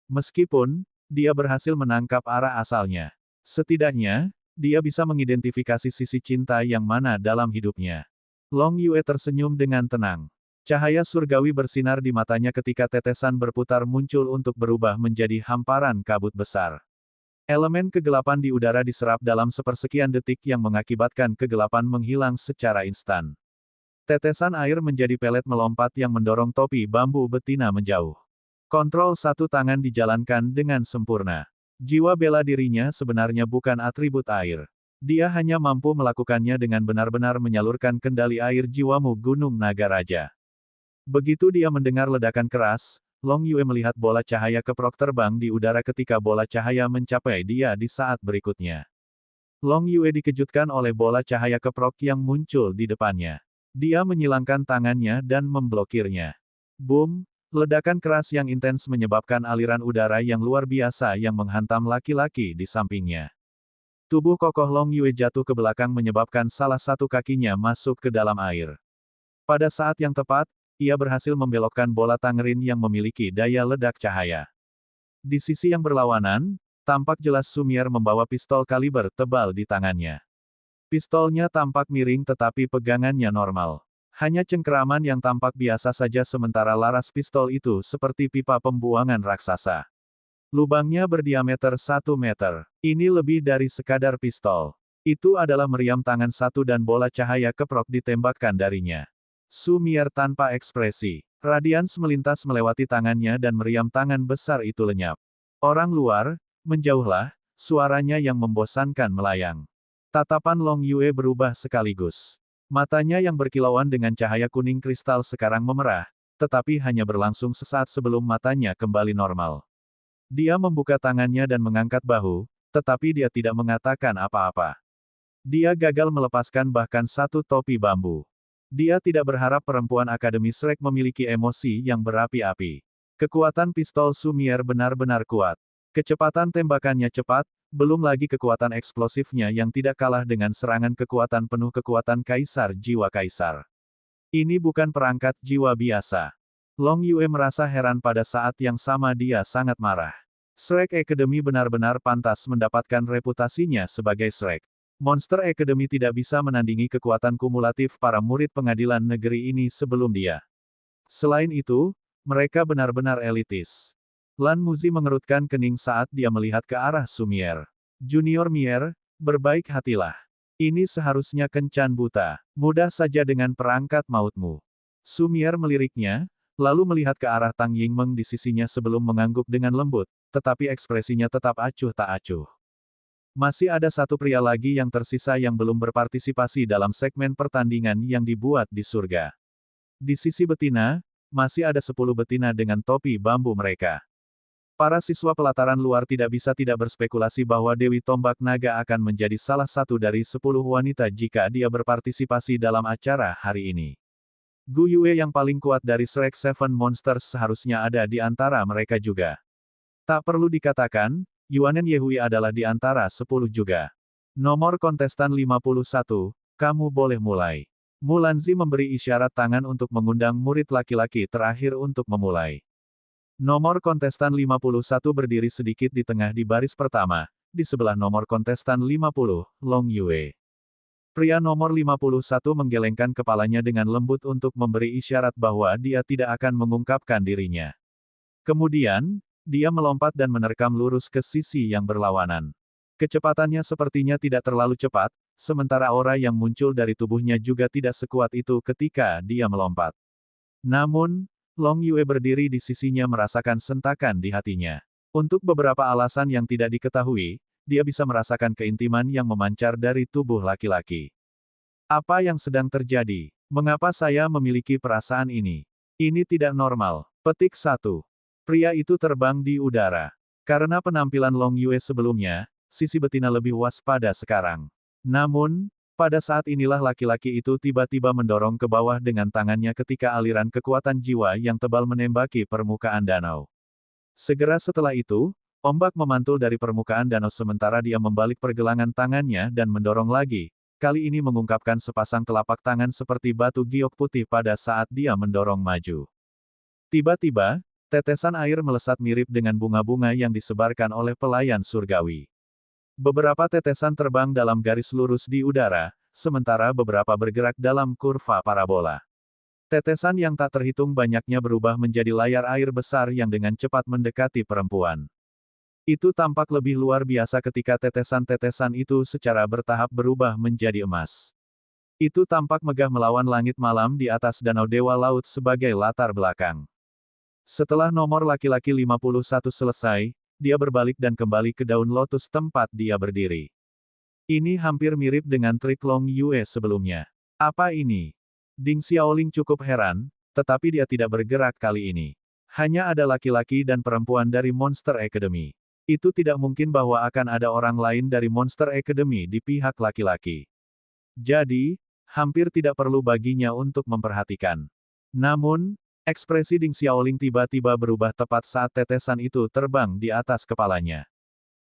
Speaker 1: Meskipun, dia berhasil menangkap arah asalnya. Setidaknya, dia bisa mengidentifikasi sisi cinta yang mana dalam hidupnya. Long Yue tersenyum dengan tenang. Cahaya surgawi bersinar di matanya ketika tetesan berputar muncul untuk berubah menjadi hamparan kabut besar. Elemen kegelapan di udara diserap dalam sepersekian detik yang mengakibatkan kegelapan menghilang secara instan. Tetesan air menjadi pelet melompat yang mendorong topi bambu betina menjauh. Kontrol satu tangan dijalankan dengan sempurna. Jiwa bela dirinya sebenarnya bukan atribut air. Dia hanya mampu melakukannya dengan benar-benar menyalurkan kendali air jiwamu Gunung Naga Raja. Begitu dia mendengar ledakan keras, Long Yue melihat bola cahaya keprok terbang di udara ketika bola cahaya mencapai dia di saat berikutnya. Long Yue dikejutkan oleh bola cahaya keprok yang muncul di depannya. Dia menyilangkan tangannya dan memblokirnya. Boom! Ledakan keras yang intens menyebabkan aliran udara yang luar biasa yang menghantam laki-laki di sampingnya. Tubuh kokoh Long Yue jatuh ke belakang menyebabkan salah satu kakinya masuk ke dalam air. Pada saat yang tepat, ia berhasil membelokkan bola tangerin yang memiliki daya ledak cahaya. Di sisi yang berlawanan, tampak jelas Sumier membawa pistol kaliber tebal di tangannya. Pistolnya tampak miring tetapi pegangannya normal. Hanya cengkeraman yang tampak biasa saja sementara laras pistol itu seperti pipa pembuangan raksasa. Lubangnya berdiameter 1 meter. Ini lebih dari sekadar pistol. Itu adalah meriam tangan satu dan bola cahaya keprok ditembakkan darinya. Sumier tanpa ekspresi. Radians melintas melewati tangannya dan meriam tangan besar itu lenyap. Orang luar, menjauhlah, suaranya yang membosankan melayang. Tatapan Long Yue berubah sekaligus. Matanya yang berkilauan dengan cahaya kuning kristal sekarang memerah, tetapi hanya berlangsung sesaat sebelum matanya kembali normal. Dia membuka tangannya dan mengangkat bahu, tetapi dia tidak mengatakan apa-apa. Dia gagal melepaskan bahkan satu topi bambu. Dia tidak berharap perempuan Akademi Shrek memiliki emosi yang berapi-api. Kekuatan pistol Sumier benar-benar kuat. Kecepatan tembakannya cepat, belum lagi kekuatan eksplosifnya yang tidak kalah dengan serangan kekuatan penuh kekuatan Kaisar Jiwa Kaisar. Ini bukan perangkat jiwa biasa. Long Yue merasa heran pada saat yang sama dia sangat marah. Shrek Academy benar-benar pantas mendapatkan reputasinya sebagai Shrek. Monster Academy tidak bisa menandingi kekuatan kumulatif para murid pengadilan negeri ini sebelum dia. Selain itu, mereka benar-benar elitis. Lan Muzi mengerutkan kening saat dia melihat ke arah Sumier. Junior Mier, berbaik hatilah. Ini seharusnya kencan buta. Mudah saja dengan perangkat mautmu. Sumier meliriknya, lalu melihat ke arah Tang Yingmeng di sisinya sebelum mengangguk dengan lembut, tetapi ekspresinya tetap acuh tak acuh. Masih ada satu pria lagi yang tersisa yang belum berpartisipasi dalam segmen pertandingan yang dibuat di surga. Di sisi betina, masih ada 10 betina dengan topi bambu mereka. Para siswa pelataran luar tidak bisa tidak berspekulasi bahwa Dewi Tombak Naga akan menjadi salah satu dari 10 wanita jika dia berpartisipasi dalam acara hari ini. Gu Yue yang paling kuat dari Shrek Seven Monsters seharusnya ada di antara mereka juga. Tak perlu dikatakan, Yuanen Yehui adalah di antara 10 juga. Nomor kontestan 51, kamu boleh mulai. Mulanzi memberi isyarat tangan untuk mengundang murid laki-laki terakhir untuk memulai. Nomor kontestan 51 berdiri sedikit di tengah di baris pertama, di sebelah nomor kontestan 50, Long Yue. Pria nomor 51 menggelengkan kepalanya dengan lembut untuk memberi isyarat bahwa dia tidak akan mengungkapkan dirinya. Kemudian, dia melompat dan menerkam lurus ke sisi yang berlawanan. Kecepatannya sepertinya tidak terlalu cepat, sementara aura yang muncul dari tubuhnya juga tidak sekuat itu ketika dia melompat. Namun, Long Yue berdiri di sisinya merasakan sentakan di hatinya. Untuk beberapa alasan yang tidak diketahui, dia bisa merasakan keintiman yang memancar dari tubuh laki-laki. Apa yang sedang terjadi? Mengapa saya memiliki perasaan ini? Ini tidak normal. Petik 1. Pria itu terbang di udara. Karena penampilan Long Yue sebelumnya, sisi betina lebih waspada sekarang. Namun, pada saat inilah laki-laki itu tiba-tiba mendorong ke bawah dengan tangannya ketika aliran kekuatan jiwa yang tebal menembaki permukaan danau. Segera setelah itu, ombak memantul dari permukaan danau sementara dia membalik pergelangan tangannya dan mendorong lagi, kali ini mengungkapkan sepasang telapak tangan seperti batu giok putih pada saat dia mendorong maju. Tiba-tiba, tetesan air melesat mirip dengan bunga-bunga yang disebarkan oleh pelayan surgawi. Beberapa tetesan terbang dalam garis lurus di udara, sementara beberapa bergerak dalam kurva parabola. Tetesan yang tak terhitung banyaknya berubah menjadi layar air besar yang dengan cepat mendekati perempuan. Itu tampak lebih luar biasa ketika tetesan-tetesan itu secara bertahap berubah menjadi emas. Itu tampak megah melawan langit malam di atas danau Dewa Laut sebagai latar belakang. Setelah nomor laki-laki 51 selesai, dia berbalik dan kembali ke daun lotus tempat dia berdiri. Ini hampir mirip dengan trik Long Yue sebelumnya. Apa ini? Ding Xiaoling cukup heran, tetapi dia tidak bergerak kali ini. Hanya ada laki-laki dan perempuan dari Monster Academy. Itu tidak mungkin bahwa akan ada orang lain dari Monster Academy di pihak laki-laki. Jadi, hampir tidak perlu baginya untuk memperhatikan. Namun, ekspresi Ding Xiaoling tiba-tiba berubah tepat saat tetesan itu terbang di atas kepalanya.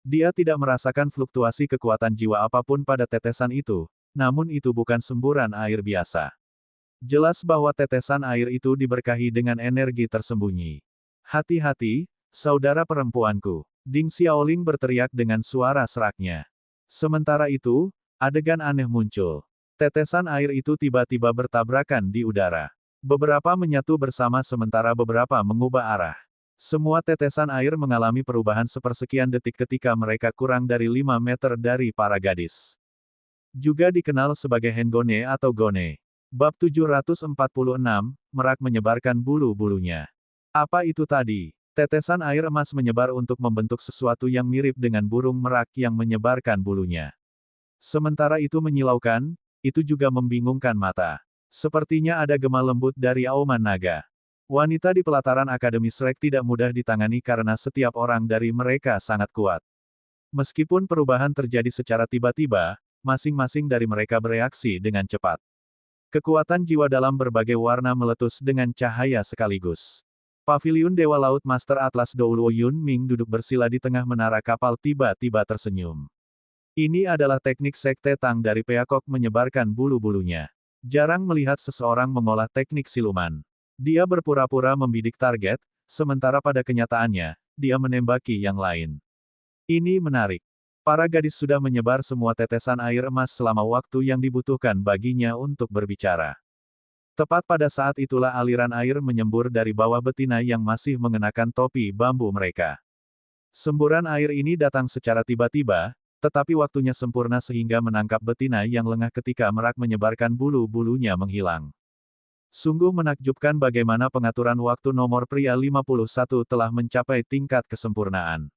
Speaker 1: Dia tidak merasakan fluktuasi kekuatan jiwa apapun pada tetesan itu, namun itu bukan semburan air biasa. Jelas bahwa tetesan air itu diberkahi dengan energi tersembunyi. Hati-hati, saudara perempuanku. Ding Xiaoling berteriak dengan suara seraknya. Sementara itu, adegan aneh muncul. Tetesan air itu tiba-tiba bertabrakan di udara. Beberapa menyatu bersama sementara beberapa mengubah arah. Semua tetesan air mengalami perubahan sepersekian detik ketika mereka kurang dari 5 meter dari para gadis. Juga dikenal sebagai Hengone atau Gone. Bab 746, Merak menyebarkan bulu-bulunya. Apa itu tadi? Tetesan air emas menyebar untuk membentuk sesuatu yang mirip dengan burung merak yang menyebarkan bulunya. Sementara itu menyilaukan, itu juga membingungkan mata. Sepertinya ada gema lembut dari auman naga. Wanita di pelataran Akademi Shrek tidak mudah ditangani karena setiap orang dari mereka sangat kuat. Meskipun perubahan terjadi secara tiba-tiba, masing-masing dari mereka bereaksi dengan cepat. Kekuatan jiwa dalam berbagai warna meletus dengan cahaya sekaligus. Paviliun Dewa Laut Master Atlas Douluo Yun Ming duduk bersila di tengah menara kapal tiba-tiba tersenyum. Ini adalah teknik Sekte Tang dari Peacock menyebarkan bulu-bulunya. Jarang melihat seseorang mengolah teknik siluman. Dia berpura-pura membidik target, sementara pada kenyataannya, dia menembaki yang lain. Ini menarik. Para gadis sudah menyebar semua tetesan air emas selama waktu yang dibutuhkan baginya untuk berbicara. Tepat pada saat itulah aliran air menyembur dari bawah betina yang masih mengenakan topi bambu mereka. Semburan air ini datang secara tiba-tiba, tetapi waktunya sempurna sehingga menangkap betina yang lengah ketika merak menyebarkan bulu-bulunya menghilang. Sungguh menakjubkan bagaimana pengaturan waktu nomor pria 51 telah mencapai tingkat kesempurnaan.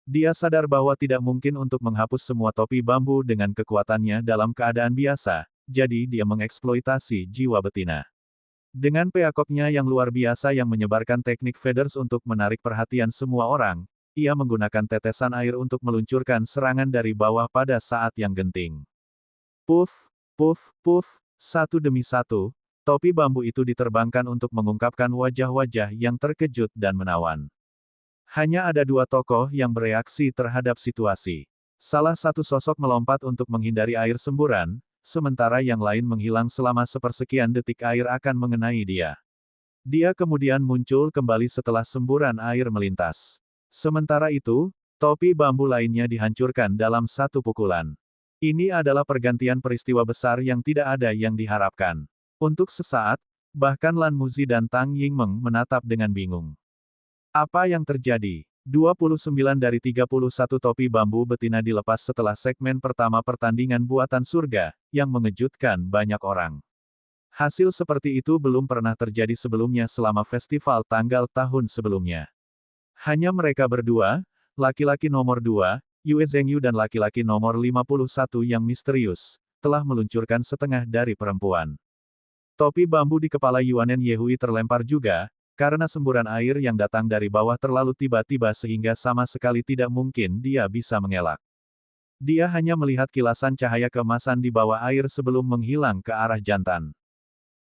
Speaker 1: Dia sadar bahwa tidak mungkin untuk menghapus semua topi bambu dengan kekuatannya dalam keadaan biasa. Jadi dia mengeksploitasi jiwa betina. Dengan peakoknya yang luar biasa yang menyebarkan teknik feathers untuk menarik perhatian semua orang, ia menggunakan tetesan air untuk meluncurkan serangan dari bawah pada saat yang genting. Puff, puff, puff, satu demi satu, topi bambu itu diterbangkan untuk mengungkapkan wajah-wajah yang terkejut dan menawan. Hanya ada dua tokoh yang bereaksi terhadap situasi. Salah satu sosok melompat untuk menghindari air semburan, sementara yang lain menghilang selama sepersekian detik air akan mengenai dia. Dia kemudian muncul kembali setelah semburan air melintas. Sementara itu, topi bambu lainnya dihancurkan dalam satu pukulan. Ini adalah pergantian peristiwa besar yang tidak ada yang diharapkan. Untuk sesaat, bahkan Lan Muzi dan Tang Yingmeng menatap dengan bingung. Apa yang terjadi? 29 dari 31 topi bambu betina dilepas setelah segmen pertama pertandingan buatan surga, yang mengejutkan banyak orang. Hasil seperti itu belum pernah terjadi sebelumnya selama festival tanggal tahun sebelumnya. Hanya mereka berdua, laki-laki nomor 2, Yue Zhengyu dan laki-laki nomor 51 yang misterius, telah meluncurkan setengah dari perempuan. Topi bambu di kepala Yuanen Yehui terlempar juga, karena semburan air yang datang dari bawah terlalu tiba-tiba sehingga sama sekali tidak mungkin dia bisa mengelak. Dia hanya melihat kilasan cahaya keemasan di bawah air sebelum menghilang ke arah jantan.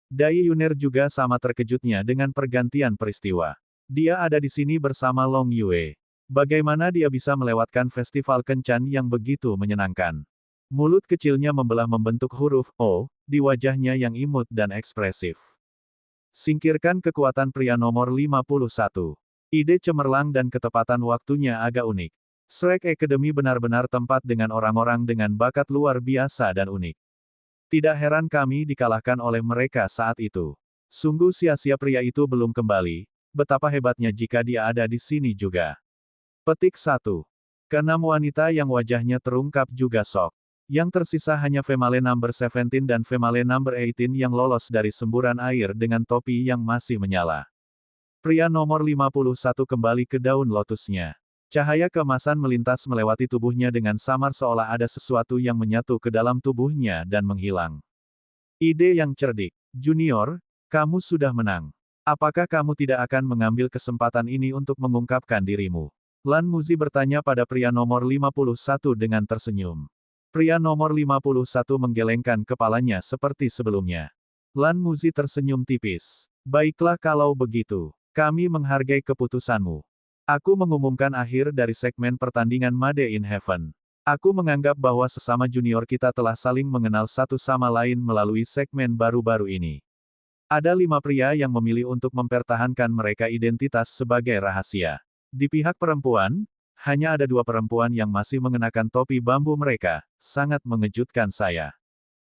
Speaker 1: Dai Yuner juga sama terkejutnya dengan pergantian peristiwa. Dia ada di sini bersama Long Yue. Bagaimana dia bisa melewatkan festival kencan yang begitu menyenangkan? Mulut kecilnya membentuk huruf O, di wajahnya yang imut dan ekspresif. Singkirkan kekuatan pria nomor 51. Ide cemerlang dan ketepatan waktunya agak unik. Shrek Academy benar-benar tempat dengan orang-orang dengan bakat luar biasa dan unik. Tidak heran kami dikalahkan oleh mereka saat itu. Sungguh sia-sia pria itu belum kembali, betapa hebatnya jika dia ada di sini juga. Petik 1. Keenam wanita yang wajahnya terungkap juga sok. Yang tersisa hanya Female Number 17 dan Female Number 18 yang lolos dari semburan air dengan topi yang masih menyala. Pria nomor 51 kembali ke daun lotusnya. Cahaya keemasan melintas melewati tubuhnya dengan samar seolah ada sesuatu yang menyatu ke dalam tubuhnya dan menghilang. Ide yang cerdik. Junior, kamu sudah menang. Apakah kamu tidak akan mengambil kesempatan ini untuk mengungkapkan dirimu? Lan Muzi bertanya pada pria nomor 51 dengan tersenyum. Pria nomor 51 menggelengkan kepalanya seperti sebelumnya. Lan Muzi tersenyum tipis. Baiklah kalau begitu. Kami menghargai keputusanmu. Aku mengumumkan akhir dari segmen pertandingan Made in Heaven. Aku menganggap bahwa sesama junior kita telah saling mengenal satu sama lain melalui segmen baru-baru ini. Ada 5 pria yang memilih untuk mempertahankan mereka identitas sebagai rahasia. Di pihak perempuan, hanya ada 2 perempuan yang masih mengenakan topi bambu mereka, sangat mengejutkan saya.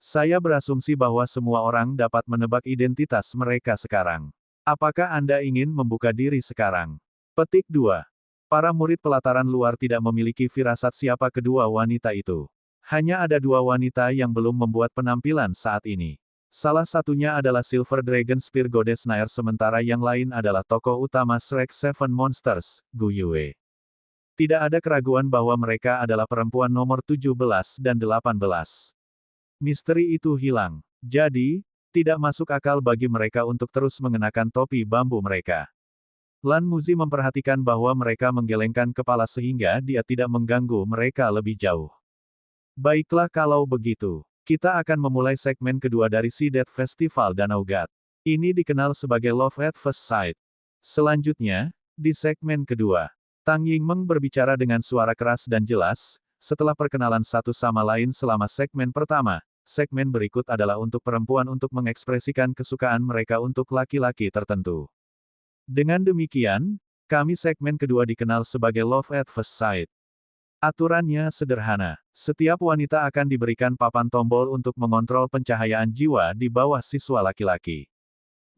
Speaker 1: Saya berasumsi bahwa semua orang dapat menebak identitas mereka sekarang. Apakah Anda ingin membuka diri sekarang? Petik 2. Para murid pelataran luar tidak memiliki firasat siapa kedua wanita itu. Hanya ada 2 wanita yang belum membuat penampilan saat ini. Salah satunya adalah Silver Dragon Spear Goddess Nair sementara yang lain adalah tokoh utama Shrek Seven Monsters, Gu Yue. Tidak ada keraguan bahwa mereka adalah perempuan nomor 17 dan 18. Misteri itu hilang. Jadi, tidak masuk akal bagi mereka untuk terus mengenakan topi bambu mereka. Lan Muzi memperhatikan bahwa mereka menggelengkan kepala sehingga dia tidak mengganggu mereka lebih jauh. Baiklah kalau begitu. Kita akan memulai segmen kedua dari Seeded Festival Danau Gad. Ini dikenal sebagai Love at First Sight. Selanjutnya, di segmen kedua, Tang Yingmeng berbicara dengan suara keras dan jelas, setelah perkenalan satu sama lain selama segmen pertama. Segmen berikut adalah untuk perempuan untuk mengekspresikan kesukaan mereka untuk laki-laki tertentu. Dengan demikian, kami segmen kedua dikenal sebagai Love at First Sight. Aturannya sederhana. Setiap wanita akan diberikan papan tombol untuk mengontrol pencahayaan jiwa di bawah siswa laki-laki.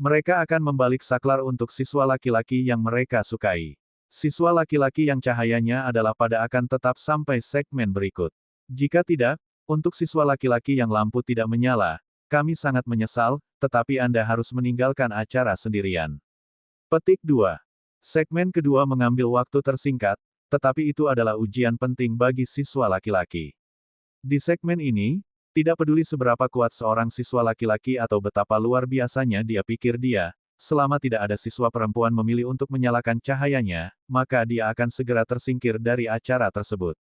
Speaker 1: Mereka akan membalik saklar untuk siswa laki-laki yang mereka sukai. Siswa laki-laki yang cahayanya adalah pada akan tetap sampai segmen berikut. Jika tidak, untuk siswa laki-laki yang lampu tidak menyala, kami sangat menyesal, tetapi Anda harus meninggalkan acara sendirian. Petik 2. Segmen kedua mengambil waktu tersingkat, tetapi itu adalah ujian penting bagi siswa laki-laki. Di segmen ini, tidak peduli seberapa kuat seorang siswa laki-laki atau betapa luar biasanya dia pikir dia, selama tidak ada siswa perempuan memilih untuk menyalakan cahayanya, maka dia akan segera tersingkir dari acara tersebut.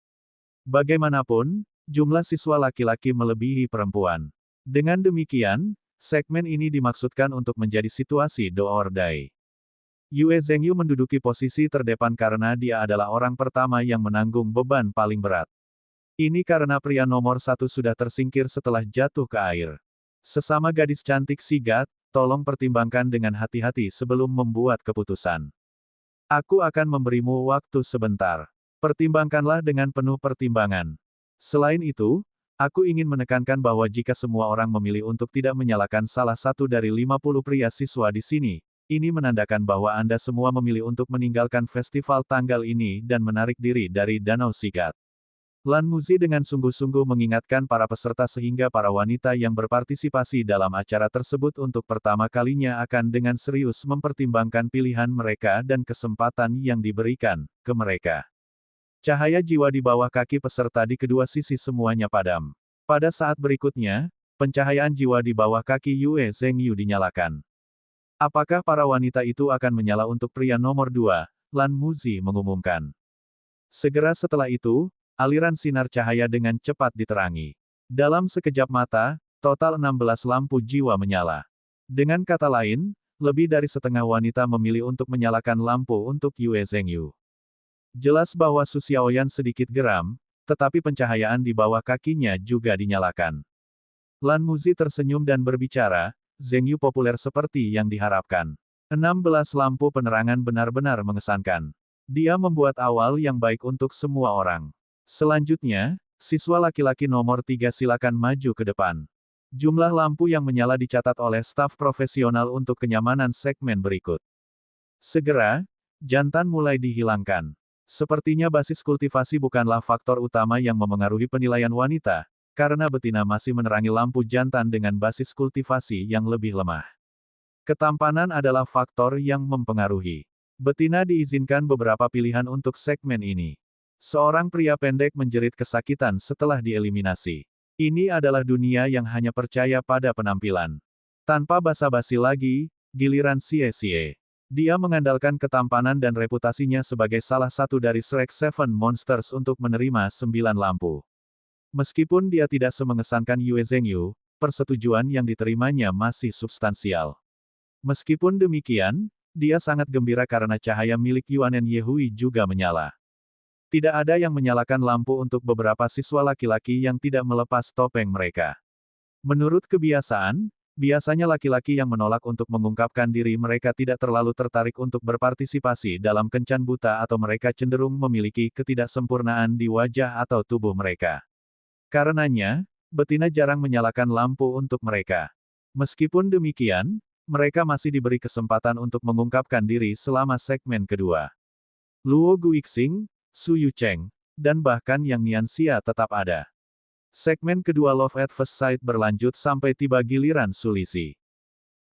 Speaker 1: Bagaimanapun, jumlah siswa laki-laki melebihi perempuan. Dengan demikian, segmen ini dimaksudkan untuk menjadi situasi do or die. Yue Zhengyu menduduki posisi terdepan karena dia adalah orang pertama yang menanggung beban paling berat. Ini karena pria nomor 1 sudah tersingkir setelah jatuh ke air. Sesama gadis cantik Sigat, tolong pertimbangkan dengan hati-hati sebelum membuat keputusan. Aku akan memberimu waktu sebentar. Pertimbangkanlah dengan penuh pertimbangan. Selain itu, aku ingin menekankan bahwa jika semua orang memilih untuk tidak menyalakan salah satu dari 50 pria siswa di sini, ini menandakan bahwa Anda semua memilih untuk meninggalkan festival tanggal ini dan menarik diri dari Danau Sigat. Lan Muzi dengan sungguh-sungguh mengingatkan para peserta sehingga para wanita yang berpartisipasi dalam acara tersebut untuk pertama kalinya akan dengan serius mempertimbangkan pilihan mereka dan kesempatan yang diberikan ke mereka. Cahaya jiwa di bawah kaki peserta di kedua sisi semuanya padam. Pada saat berikutnya, pencahayaan jiwa di bawah kaki Yue Zhengyu dinyalakan. Apakah para wanita itu akan menyala untuk pria nomor 2? Lan Muzi mengumumkan. Segera setelah itu, aliran sinar cahaya dengan cepat diterangi. Dalam sekejap mata, total 16 lampu jiwa menyala. Dengan kata lain, lebih dari setengah wanita memilih untuk menyalakan lampu untuk Yue Zhengyu. Jelas bahwa Su Xiaoyan sedikit geram, tetapi pencahayaan di bawah kakinya juga dinyalakan. Lan Muzi tersenyum dan berbicara, Zheng Yu populer seperti yang diharapkan. 16 lampu penerangan benar-benar mengesankan. Dia membuat awal yang baik untuk semua orang. Selanjutnya, siswa laki-laki nomor 3 silakan maju ke depan. Jumlah lampu yang menyala dicatat oleh staf profesional untuk kenyamanan segmen berikut. Segera, jantan mulai dihilangkan. Sepertinya basis kultivasi bukanlah faktor utama yang memengaruhi penilaian wanita, karena betina masih menerangi lampu jantan dengan basis kultivasi yang lebih lemah. Ketampanan adalah faktor yang mempengaruhi. Betina diizinkan beberapa pilihan untuk segmen ini. Seorang pria pendek menjerit kesakitan setelah dieliminasi. Ini adalah dunia yang hanya percaya pada penampilan. Tanpa basa-basi lagi, giliran Xie. Dia mengandalkan ketampanan dan reputasinya sebagai salah satu dari Shrek 7 Monsters untuk menerima 9 lampu. Meskipun dia tidak semengesankan Yue Zhengyu, persetujuan yang diterimanya masih substansial. Meskipun demikian, dia sangat gembira karena cahaya milik Yuanen Yehui juga menyala. Tidak ada yang menyalakan lampu untuk beberapa siswa laki-laki yang tidak melepas topeng mereka. Menurut kebiasaan, biasanya laki-laki yang menolak untuk mengungkapkan diri mereka tidak terlalu tertarik untuk berpartisipasi dalam kencan buta atau mereka cenderung memiliki ketidaksempurnaan di wajah atau tubuh mereka. Karenanya, betina jarang menyalakan lampu untuk mereka. Meskipun demikian, mereka masih diberi kesempatan untuk mengungkapkan diri selama segmen kedua. Luo Guixing, Su Yucheng, dan bahkan Yang Nianxia tetap ada. Segmen kedua Love at First Sight berlanjut sampai tiba giliran Su Lizhi.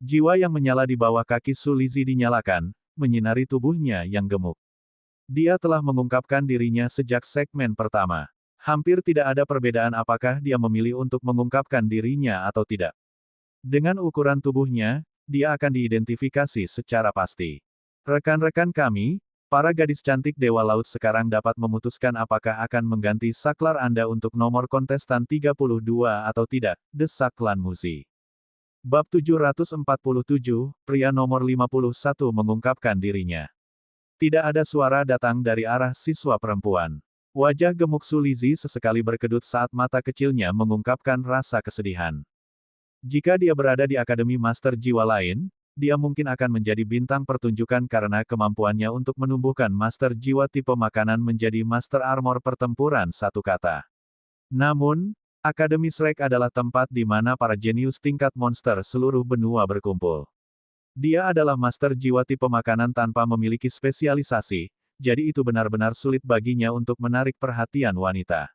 Speaker 1: Jiwa yang menyala di bawah kaki Su Lizhi dinyalakan, menyinari tubuhnya yang gemuk. Dia telah mengungkapkan dirinya sejak segmen pertama. Hampir tidak ada perbedaan apakah dia memilih untuk mengungkapkan dirinya atau tidak. Dengan ukuran tubuhnya, dia akan diidentifikasi secara pasti. Rekan-rekan kami, para gadis cantik Dewa Laut sekarang dapat memutuskan apakah akan mengganti saklar Anda untuk nomor kontestan 32 atau tidak, desak Lan Muzi. Bab 747, pria nomor 51 mengungkapkan dirinya. Tidak ada suara datang dari arah siswa perempuan. Wajah gemuk Su Lizhi sesekali berkedut saat mata kecilnya mengungkapkan rasa kesedihan. Jika dia berada di Akademi Master Jiwa lain, dia mungkin akan menjadi bintang pertunjukan karena kemampuannya untuk menumbuhkan Master Jiwa tipe makanan menjadi Master Armor pertempuran satu kata. Namun, Akademi Shrek adalah tempat di mana para jenius tingkat monster seluruh benua berkumpul. Dia adalah Master Jiwa tipe makanan tanpa memiliki spesialisasi, jadi itu benar-benar sulit baginya untuk menarik perhatian wanita.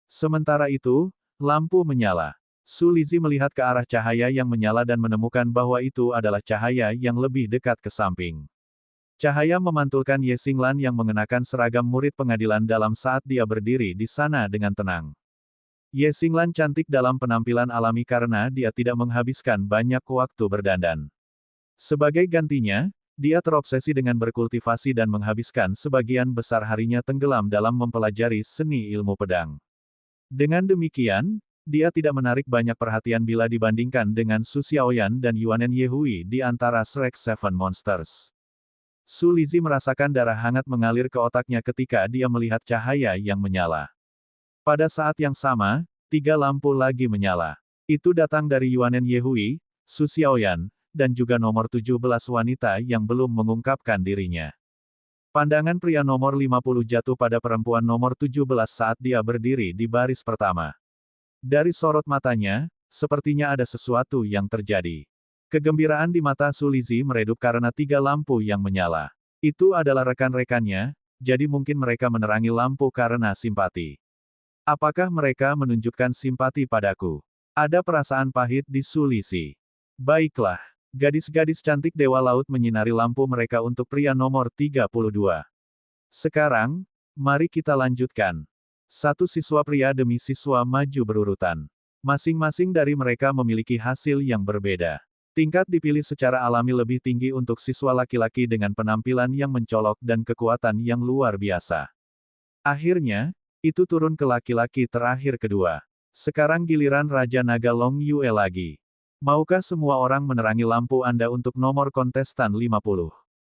Speaker 1: Sementara itu, lampu menyala. Su Lizhi melihat ke arah cahaya yang menyala dan menemukan bahwa itu adalah cahaya yang lebih dekat ke samping. Cahaya memantulkan Ye Xinglan yang mengenakan seragam murid pengadilan dalam saat dia berdiri di sana dengan tenang. Ye Xinglan cantik dalam penampilan alami karena dia tidak menghabiskan banyak waktu berdandan. Sebagai gantinya, dia terobsesi dengan berkultivasi dan menghabiskan sebagian besar harinya tenggelam dalam mempelajari seni ilmu pedang. Dengan demikian, dia tidak menarik banyak perhatian bila dibandingkan dengan Su Xiaoyan dan Yuanen Yehui di antara Shrek 7 Monsters. Su Lizhi merasakan darah hangat mengalir ke otaknya ketika dia melihat cahaya yang menyala. Pada saat yang sama, 3 lampu lagi menyala. Itu datang dari Yuanen Yehui, Su Xiaoyan, dan juga nomor 17 wanita yang belum mengungkapkan dirinya. Pandangan pria nomor 50 jatuh pada perempuan nomor 17 saat dia berdiri di baris pertama. Dari sorot matanya, sepertinya ada sesuatu yang terjadi. Kegembiraan di mata Su Lizhi meredup karena 3 lampu yang menyala. Itu adalah rekan-rekannya, jadi mungkin mereka menerangi lampu karena simpati. Apakah mereka menunjukkan simpati padaku? Ada perasaan pahit di Su Lizhi. Baiklah, gadis-gadis cantik Dewa Laut menyinari lampu mereka untuk pria nomor 32. Sekarang, mari kita lanjutkan. Satu siswa pria demi siswa maju berurutan. Masing-masing dari mereka memiliki hasil yang berbeda. Tingkat dipilih secara alami lebih tinggi untuk siswa laki-laki dengan penampilan yang mencolok dan kekuatan yang luar biasa. Akhirnya, itu turun ke laki-laki terakhir kedua. Sekarang giliran Raja Naga Long Yue lagi. Maukah semua orang menerangi lampu Anda untuk nomor kontestan 50?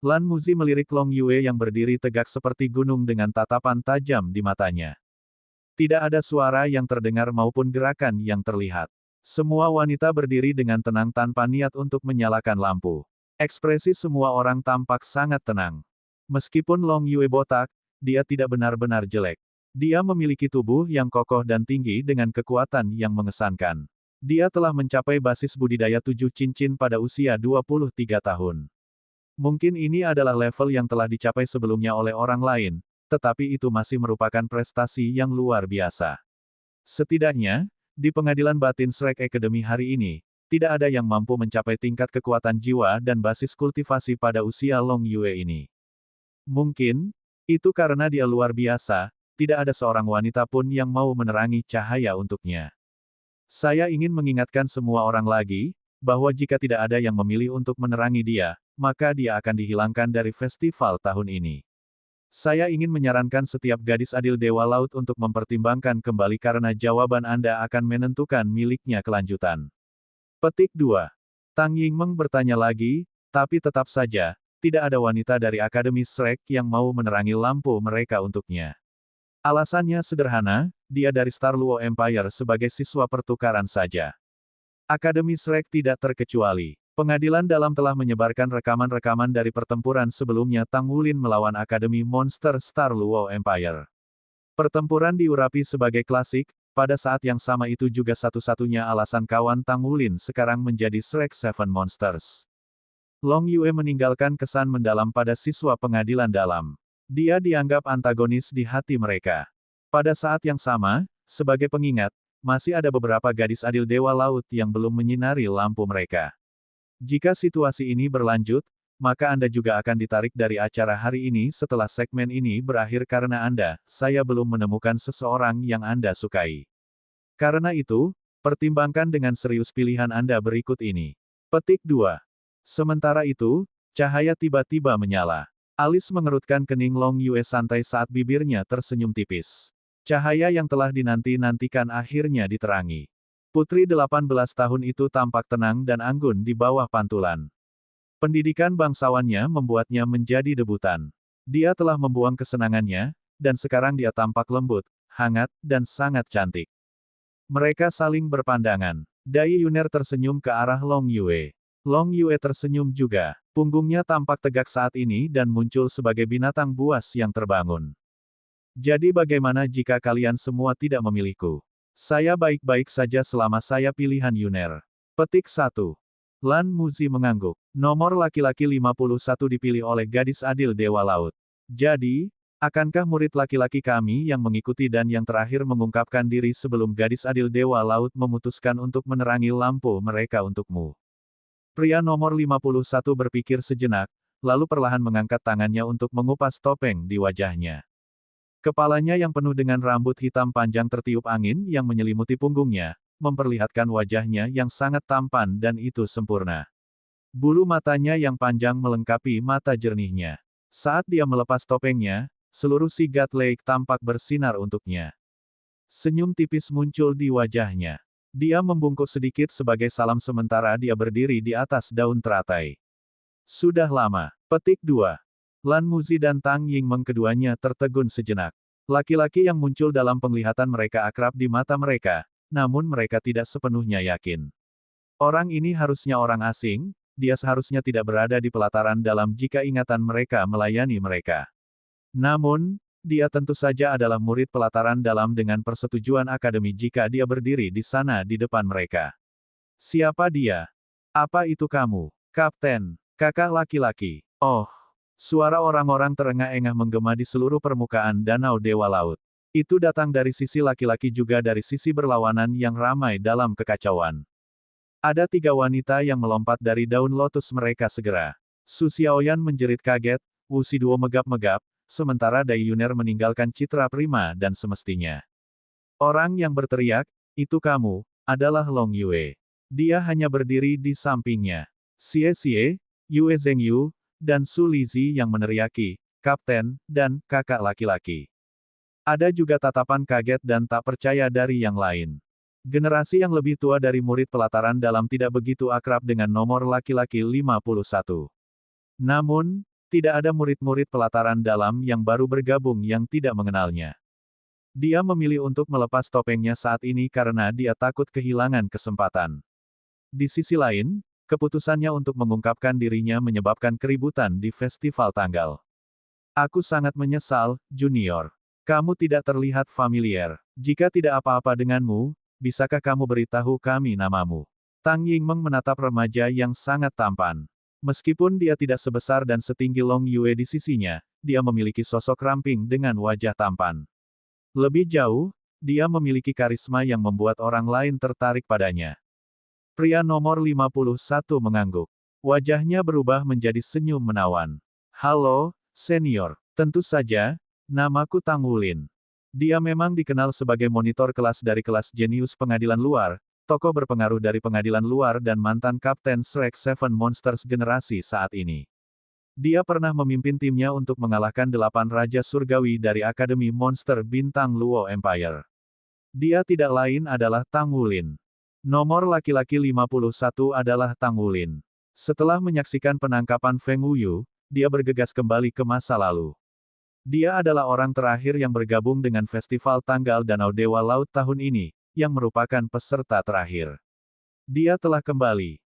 Speaker 1: Lan Muzi melirik Long Yue yang berdiri tegak seperti gunung dengan tatapan tajam di matanya. Tidak ada suara yang terdengar maupun gerakan yang terlihat. Semua wanita berdiri dengan tenang tanpa niat untuk menyalakan lampu. Ekspresi semua orang tampak sangat tenang. Meskipun Long Yue botak, dia tidak benar-benar jelek. Dia memiliki tubuh yang kokoh dan tinggi dengan kekuatan yang mengesankan. Dia telah mencapai basis budidaya 7 cincin pada usia 23 tahun. Mungkin ini adalah level yang telah dicapai sebelumnya oleh orang lain, tetapi itu masih merupakan prestasi yang luar biasa. Setidaknya, di pengadilan batin Shrek Academy hari ini, tidak ada yang mampu mencapai tingkat kekuatan jiwa dan basis kultivasi pada usia Long Yue ini. Mungkin, itu karena dia luar biasa, tidak ada seorang wanita pun yang mau menerangi cahaya untuknya. Saya ingin mengingatkan semua orang lagi, bahwa jika tidak ada yang memilih untuk menerangi dia, maka dia akan dihilangkan dari festival tahun ini. Saya ingin menyarankan setiap gadis adil Dewa Laut untuk mempertimbangkan kembali karena jawaban Anda akan menentukan miliknya kelanjutan. Petik 2. Tang Yingmeng bertanya lagi, tapi tetap saja, tidak ada wanita dari Akademi Shrek yang mau menerangi lampu mereka untuknya. Alasannya sederhana, dia dari Star Luo Empire sebagai siswa pertukaran saja. Akademi Shrek tidak terkecuali. Pengadilan dalam telah menyebarkan rekaman-rekaman dari pertempuran sebelumnya Tang Wulin melawan Akademi Monster Star Luo Empire. Pertempuran diurapi sebagai klasik, pada saat yang sama itu juga satu-satunya alasan kawan Tang Wulin sekarang menjadi Shrek Seven Monsters. Long Yue meninggalkan kesan mendalam pada siswa pengadilan dalam. Dia dianggap antagonis di hati mereka. Pada saat yang sama, sebagai pengingat, masih ada beberapa gadis adil Dewa Laut yang belum menyinari lampu mereka. Jika situasi ini berlanjut, maka Anda juga akan ditarik dari acara hari ini setelah segmen ini berakhir karena saya belum menemukan seseorang yang Anda sukai. Karena itu, pertimbangkan dengan serius pilihan Anda berikut ini. Petik 2. Sementara itu, cahaya tiba-tiba menyala. Alis mengerutkan kening Long Yue santai saat bibirnya tersenyum tipis. Cahaya yang telah dinanti-nantikan akhirnya diterangi. Putri 18 tahun itu tampak tenang dan anggun di bawah pantulan. Pendidikan bangsawannya membuatnya menjadi debutan. Dia telah membuang kesenangannya, dan sekarang dia tampak lembut, hangat, dan sangat cantik. Mereka saling berpandangan. Dai Yuner tersenyum ke arah Long Yue. Long Yue tersenyum juga. Punggungnya tampak tegak saat ini dan muncul sebagai binatang buas yang terbangun. Jadi bagaimana jika kalian semua tidak memilihku? Saya baik-baik saja selama saya pilihan Yuner. Petik 1. Lan Muzi mengangguk. Nomor laki-laki 51 dipilih oleh gadis adil Dewa Laut. Jadi, akankah murid laki-laki kami yang mengikuti dan yang terakhir mengungkapkan diri sebelum gadis adil Dewa Laut memutuskan untuk menerangi lampu mereka untukmu? Pria nomor 51 berpikir sejenak, lalu perlahan mengangkat tangannya untuk mengupas topeng di wajahnya. Kepalanya yang penuh dengan rambut hitam panjang tertiup angin yang menyelimuti punggungnya, memperlihatkan wajahnya yang sangat tampan dan itu sempurna. Bulu matanya yang panjang melengkapi mata jernihnya. Saat dia melepas topengnya, seluruh si God Lake tampak bersinar untuknya. Senyum tipis muncul di wajahnya. Dia membungkuk sedikit sebagai salam sementara dia berdiri di atas daun teratai. Sudah lama. Petik 2. Lan Muzi dan Tang Yingmeng keduanya tertegun sejenak. Laki-laki yang muncul dalam penglihatan mereka akrab di mata mereka, namun mereka tidak sepenuhnya yakin. Orang ini harusnya orang asing, dia seharusnya tidak berada di pelataran dalam jika ingatan mereka melayani mereka. Namun, dia tentu saja adalah murid pelataran dalam dengan persetujuan akademi jika dia berdiri di sana di depan mereka. Siapa dia? Apa itu kamu? Kapten, kakak laki-laki. Oh, suara orang-orang terengah-engah menggema di seluruh permukaan danau Dewa Laut. Itu datang dari sisi laki-laki juga dari sisi berlawanan yang ramai dalam kekacauan. Ada 3 wanita yang melompat dari daun lotus mereka segera. Su Xiaoyan menjerit kaget, Wu Siduo megap-megap, sementara Dai Yuner meninggalkan citra prima dan semestinya. Orang yang berteriak, itu kamu, adalah Long Yue. Dia hanya berdiri di sampingnya. Xie Xie, Yue Zhengyu, dan Su Lizi yang meneriaki, Kapten, dan kakak laki-laki. Ada juga tatapan kaget dan tak percaya dari yang lain. Generasi yang lebih tua dari murid pelataran dalam tidak begitu akrab dengan nomor laki-laki 51. Namun, tidak ada murid-murid pelataran dalam yang baru bergabung yang tidak mengenalnya. Dia memilih untuk melepas topengnya saat ini karena dia takut kehilangan kesempatan. Di sisi lain, keputusannya untuk mengungkapkan dirinya menyebabkan keributan di festival tanggal. Aku sangat menyesal, Junior. Kamu tidak terlihat familiar. Jika tidak apa-apa denganmu, bisakah kamu beritahu kami namamu? Tang Yingmeng menatap remaja yang sangat tampan. Meskipun dia tidak sebesar dan setinggi Long Yue di sisinya, dia memiliki sosok ramping dengan wajah tampan. Lebih jauh, dia memiliki karisma yang membuat orang lain tertarik padanya. Pria nomor 51 mengangguk. Wajahnya berubah menjadi senyum menawan. Halo, senior. Tentu saja, namaku Tang Wulin. Dia memang dikenal sebagai monitor kelas dari kelas jenius pengadilan luar, tokoh berpengaruh dari pengadilan luar dan mantan kapten Shrek Seven Monsters generasi saat ini. Dia pernah memimpin timnya untuk mengalahkan 8 Raja Surgawi dari Akademi Monster Bintang Luo Empire. Dia tidak lain adalah Tang Wulin. Nomor laki-laki 51 adalah Tang Wulin. Setelah menyaksikan penangkapan Feng Wuyu, dia bergegas kembali ke masa lalu. Dia adalah orang terakhir yang bergabung dengan Festival Tanggal Danau Dewa Laut tahun ini, yang merupakan peserta terakhir. Dia telah kembali.